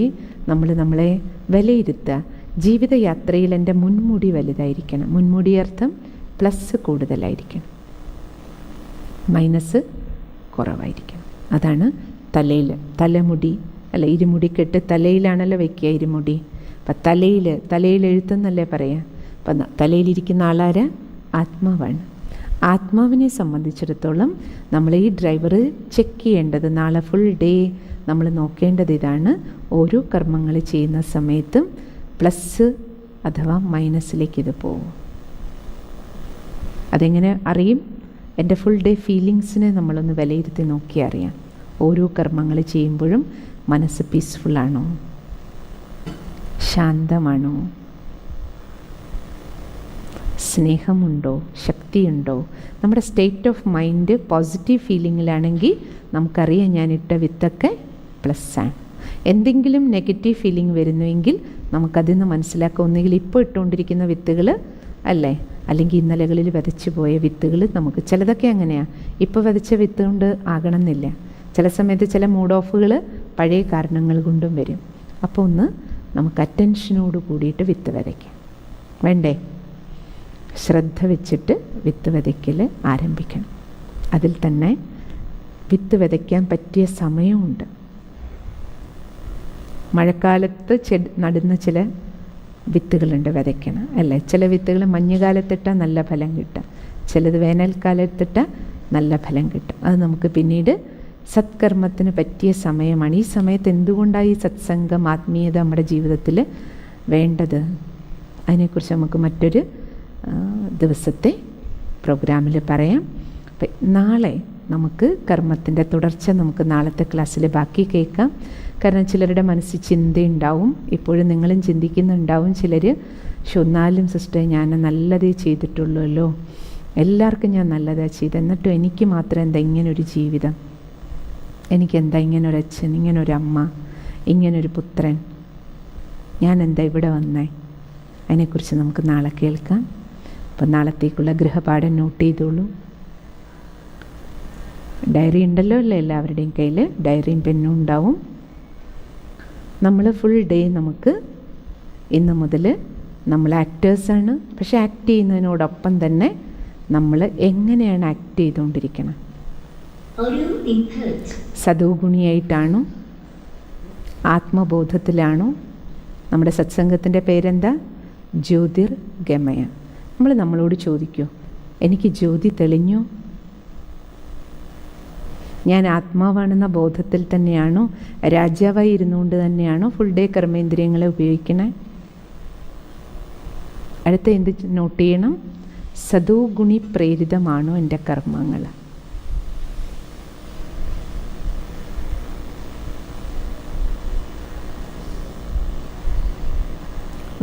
നമ്മളെ വിലയിരുത്തുക. ജീവിതയാത്രയിൽ എൻ്റെ മുൻമുടി വലുതായിരിക്കണം. മുൻമുടി അർത്ഥം പ്ലസ് കൂടുതലായിരിക്കണം, മൈനസ് കുറവായിരിക്കണം. അതാണ് തലയിൽ തലമുടി അല്ല, ഇരുമുടിക്കെട്ട് തലയിലാണല്ലോ വയ്ക്കുക ഇരുമുടി. അപ്പം തലയിൽ എഴുത്തെന്നല്ലേ പറയാം. അപ്പം തലയിലിരിക്കുന്ന ആളാര്? ആത്മാവാണ്. ആത്മാവിനെ സംബന്ധിച്ചിടത്തോളം നമ്മൾ ഈ ഡ്രൈവർ ചെക്ക് ചെയ്യേണ്ടത്, നാളെ ഫുൾ ഡേ നമ്മൾ നോക്കേണ്ടത് ഇതാണ്. ഓരോ കർമ്മങ്ങൾ ചെയ്യുന്ന സമയത്തും പ്ലസ് അഥവാ മൈനസിലേക്ക് ഇത് പോകും. അതെങ്ങനെ അറിയും? എൻ്റെ ഫുൾ ഡേ ഫീലിങ്സിനെ നമ്മളൊന്ന് വിലയിരുത്തി നോക്കി അറിയാം. ഓരോ കർമ്മങ്ങൾ ചെയ്യുമ്പോഴും മനസ്സ് പീസ്ഫുള്ളാണോ, ശാന്തമാണോ, സ്നേഹമുണ്ടോ, ശക്തിയുണ്ടോ? നമ്മുടെ സ്റ്റേറ്റ് ഓഫ് മൈൻഡ് പോസിറ്റീവ് ഫീലിങ്ങിലാണെങ്കിൽ നമുക്കറിയാം ഞാൻ ഇട്ട വിത്തൊക്കെ പ്ലസ്സാണ്. എന്തെങ്കിലും നെഗറ്റീവ് ഫീലിംഗ് വരുന്നുവെങ്കിൽ നമുക്കതിൽ നിന്ന് മനസ്സിലാക്കാം, ഒന്നുകിൽ ഇപ്പോൾ ഇട്ടുകൊണ്ടിരിക്കുന്ന വിത്തുകൾ അല്ലേ, അല്ലെങ്കിൽ ഇന്നലകളിൽ വിതച്ചു പോയ വിത്തുകൾ. നമുക്ക് ചിലതൊക്കെ അങ്ങനെയാണ്, ഇപ്പോൾ വിതച്ച വിത്ത് കൊണ്ട് ആകണമെന്നില്ല. ചില സമയത്ത് ചില മൂഡ് ഓഫുകൾ പഴയ കാരണങ്ങൾ കൊണ്ടും വരും. അപ്പോൾ ഒന്ന് നമുക്ക് അറ്റൻഷനോട് കൂടിയിട്ട് വിത്ത് വിതയ്ക്കാം, വേണ്ടേ? ശ്രദ്ധ വെച്ചിട്ട് വിത്ത് വിതയ്ക്കൽ ആരംഭിക്കണം. അതിൽ തന്നെ വിത്ത് വിതയ്ക്കാൻ പറ്റിയ സമയമുണ്ട്. മഴക്കാലത്ത് നടുന്ന ചില വിത്തുകളുണ്ട് വിതയ്ക്കണം അല്ലേ? ചില വിത്തുകൾ മഞ്ഞുകാലത്തിട്ടാൽ നല്ല ഫലം കിട്ടും, ചിലത് വേനൽക്കാലത്തിട്ടാൽ നല്ല ഫലം കിട്ടും. അത് നമുക്ക് പിന്നീട് സത്കർമ്മത്തിന് പറ്റിയ സമയമാണ്. ഈ സമയത്ത് എന്തുകൊണ്ടാണ് ഈ സത്സംഗം, ആത്മീയത നമ്മുടെ ജീവിതത്തിൽ വേണ്ടത്? അതിനെക്കുറിച്ച് നമുക്ക് മറ്റൊരു ദിവസത്തെ പ്രോഗ്രാമിൽ പറയാം. അപ്പം നാളെ നമുക്ക് കർമ്മത്തിൻ്റെ തുടർച്ച നമുക്ക് നാളത്തെ ക്ലാസ്സിൽ ബാക്കി കേൾക്കാം. കാരണം ചിലരുടെ മനസ്സിൽ ചിന്തയുണ്ടാവും, ഇപ്പോഴും നിങ്ങളും ചിന്തിക്കുന്നുണ്ടാവും ചിലർ, ഒന്നാലും സിസ്റ്റർ ഞാൻ നല്ലതേ ചെയ്തിട്ടുള്ളൂല്ലോ, എല്ലാവർക്കും ഞാൻ നല്ലതാണ് ചെയ്ത്, എന്നിട്ടും എനിക്ക് മാത്രം എന്താ ഇങ്ങനൊരു ജീവിതം, എനിക്കെന്താ ഇങ്ങനൊരച്ഛൻ, ഇങ്ങനൊരമ്മ, ഇങ്ങനൊരു പുത്രൻ, ഞാൻ എന്താ ഇവിടെ വന്നേ? അതിനെക്കുറിച്ച് നമുക്ക് നാളെ കേൾക്കാം. അപ്പം നാളത്തേക്കുള്ള ഗൃഹപാഠം നോട്ട് ചെയ്തോളൂ. ഡയറി ഉണ്ടല്ലോ അല്ലേ എല്ലാവരുടെയും കയ്യിൽ? ഡയറിയും പെന്നും ഉണ്ടാവും. നമ്മൾ ഫുൾ ഡേ നമുക്ക് ഇന്ന് മുതൽ നമ്മൾ ആക്ടേഴ്സാണ്. പക്ഷെ ആക്ട് ചെയ്യുന്നതിനോടൊപ്പം തന്നെ നമ്മൾ എങ്ങനെയാണ് ആക്ട് ചെയ്തുകൊണ്ടിരിക്കണം? സദോഗുണിയായിട്ടാണോ, ആത്മബോധത്തിലാണോ? നമ്മുടെ സത്സംഗത്തിൻ്റെ പേരെന്താ? ജ്യോതിർഗമയ. നമ്മളോട് ചോദിക്കൂ, എനിക്ക് ജ്യോതി തെളിഞ്ഞോ? ഞാൻ ആത്മാവാണെന്ന ബോധത്തിൽ തന്നെയാണോ, രാജാവായി ഇരുന്നുകൊണ്ട് തന്നെയാണോ ഫുൾ ഡേ കർമ്മേന്ദ്രിയങ്ങളെ ഉപയോഗിക്കണേ? അടുത്ത എന്ത് നോട്ട് ചെയ്യണം? സദോ ഗുണി പ്രേരിതമാണോ എൻ്റെ കർമ്മങ്ങൾ?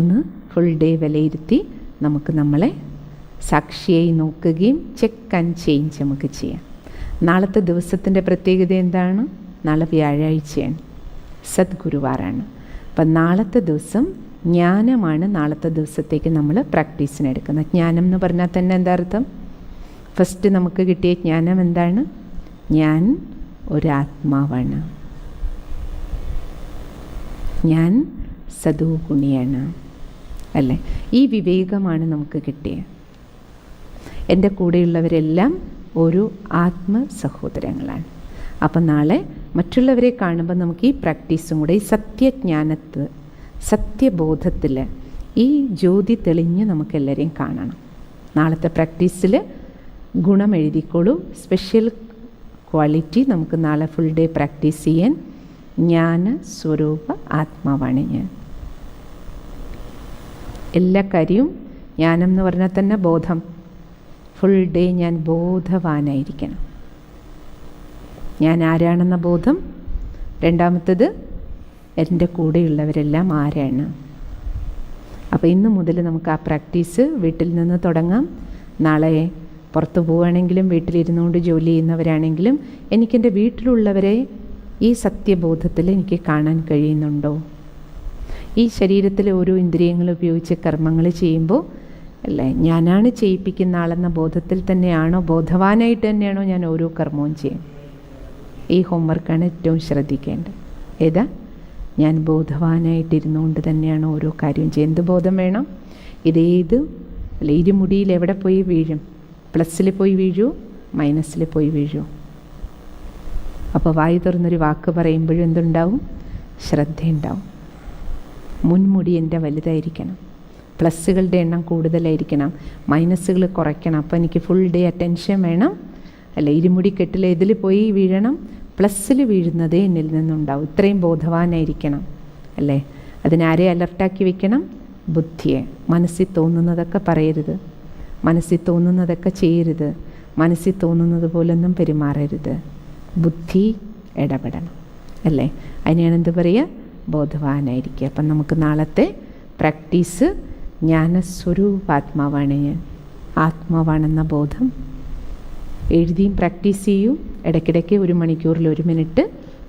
ഒന്ന് ഫുൾ ഡേ വിലയിരുത്തി നമുക്ക് നമ്മളെ സാക്ഷിയായി നോക്കുകയും ചെക്ക് ആൻഡ് ചേഞ്ച് നമുക്ക് ചെയ്യാം. നാളത്തെ ദിവസത്തിൻ്റെ പ്രത്യേകത എന്താണ്? നാളെ വ്യാഴാഴ്ചയാണ്, സദ്ഗുരുവാറാണ്. അപ്പം നാളത്തെ ദിവസം ജ്ഞാനമാണ്. നാളത്തെ ദിവസത്തേക്ക് നമ്മൾ പ്രാക്ടീസിന് എടുക്കുന്നത്. ജ്ഞാനം എന്ന് പറഞ്ഞാൽ തന്നെ എന്താ അർത്ഥം? ഫസ്റ്റ് നമുക്ക് കിട്ടിയ ജ്ഞാനം എന്താണ്? ഞാൻ ഒരാത്മാവാണ്, ഞാൻ സദോഗുണിയാണ് അല്ലേ? ഈ വിവേകമാണ് നമുക്ക് കിട്ടിയത്. എൻ്റെ കൂടെയുള്ളവരെല്ലാം ഒരു ആത്മ സഹോദരങ്ങളാണ്. അപ്പം നാളെ മറ്റുള്ളവരെ കാണുമ്പോൾ നമുക്ക് ഈ പ്രാക്ടീസും കൂടെ, ഈ സത്യജ്ഞാനത്ത്, സത്യബോധത്തിൽ ഈ ജ്യോതി തെളിഞ്ഞ് നമുക്കെല്ലാവരെയും കാണണം. നാളത്തെ പ്രാക്ടീസിൽ ഗുണം എഴുതിക്കോളൂ. സ്പെഷ്യൽ ക്വാളിറ്റി നമുക്ക് നാളെ ഫുൾ ഡേ പ്രാക്ടീസ് ചെയ്യാൻ. ജ്ഞാന സ്വരൂപ ആത്മാവാണ് ഞാൻ. എല്ലാ കാര്യവും ജ്ഞാനം എന്ന് പറഞ്ഞാൽ തന്നെ ബോധം. ഫുൾ ഡേ ഞാൻ ബോധവാനായിരിക്കണം. ഞാൻ ആരാണെന്ന ബോധം. രണ്ടാമത്തത്, എൻ്റെ കൂടെയുള്ളവരെല്ലാം ആരാണ്. അപ്പോൾ ഇന്ന് മുതൽ നമുക്ക് ആ പ്രാക്ടീസ് വീട്ടിൽ നിന്ന് തുടങ്ങാം. നാളെ പുറത്തു പോവുകയാണെങ്കിലും വീട്ടിലിരുന്നുകൊണ്ട് ജോലി ചെയ്യുന്നവരാണെങ്കിലും എനിക്കെൻ്റെ വീട്ടിലുള്ളവരെ ഈ സത്യബോധത്തിൽ എനിക്ക് കാണാൻ കഴിയുന്നുണ്ടോ? ഈ ശരീരത്തിലെ ഓരോ ഇന്ദ്രിയങ്ങൾ ഉപയോഗിച്ച് കർമ്മങ്ങൾ ചെയ്യുമ്പോൾ അല്ലേ, ഞാനാണ് ചെയ്യിപ്പിക്കുന്ന ആളെന്ന ബോധത്തിൽ തന്നെയാണോ, ബോധവാനായിട്ട് തന്നെയാണോ ഞാൻ ഓരോ കർമ്മവും ചെയ്യും? ഈ ഹോംവർക്കാണ് ഏറ്റവും ശ്രദ്ധിക്കേണ്ടത്. ഏതാ? ഞാൻ ബോധവാനായിട്ടിരുന്നുകൊണ്ട് തന്നെയാണ് ഓരോ കാര്യവും ചെയ്യുന്നത്. എന്ത് ബോധം വേണം? ഇതേത് അല്ല, ഇരുമുടിയിൽ എവിടെ പോയി വീഴും? പ്ലസ്സിൽ പോയി വീഴൂ, മൈനസിൽ പോയി വീഴൂ. അപ്പോൾ വായു തുറന്നൊരു വാക്ക് പറയുമ്പോഴും എന്തുണ്ടാവും? ശ്രദ്ധയുണ്ടാവും. മുൻമുടി എൻ്റെ വലുതായിരിക്കണം, പ്ലസ്സുകളുടെ എണ്ണം കൂടുതലായിരിക്കണം, മൈനസുകൾ കുറയ്ക്കണം. അപ്പോൾ എനിക്ക് ഫുൾ ഡേ അറ്റൻഷൻ വേണം. അല്ല, ഇരുമുടി കെട്ടിൽ ഇതിൽ പോയി വീഴണം, പ്ലസ്സിൽ വീഴുന്നതേ എന്നിൽ നിന്നുണ്ടാവും. ഇത്രയും ബോധവാനായിരിക്കണം അല്ലേ. അതിനാരെ അലർട്ടാക്കി വെക്കണം? ബുദ്ധിയെ. മനസ്സിൽ തോന്നുന്നതൊക്കെ പറയരുത്, മനസ്സിൽ തോന്നുന്നതൊക്കെ ചെയ്യരുത്, മനസ്സിൽ തോന്നുന്നത് പോലൊന്നും പെരുമാറരുത്. ബുദ്ധി ഇടപെടണം അല്ലേ. അതിനെയാണ് എന്ത് പറയുക? ബോധവാനായിരിക്കുക. അപ്പം നമുക്ക് നാളത്തെ പ്രാക്ടീസ്, ജ്ഞാനസ്വരൂപാത്മാവാണ് ഞാൻ, ആത്മാവാണെന്ന ബോധം എഴുതിയും പ്രാക്ടീസ് ചെയ്യൂ. ഇടയ്ക്കിടയ്ക്ക് 1 മണിക്കൂറിൽ 1 മിനിറ്റ്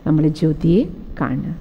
നമ്മൾ ജ്യോതിയെ കാണുക.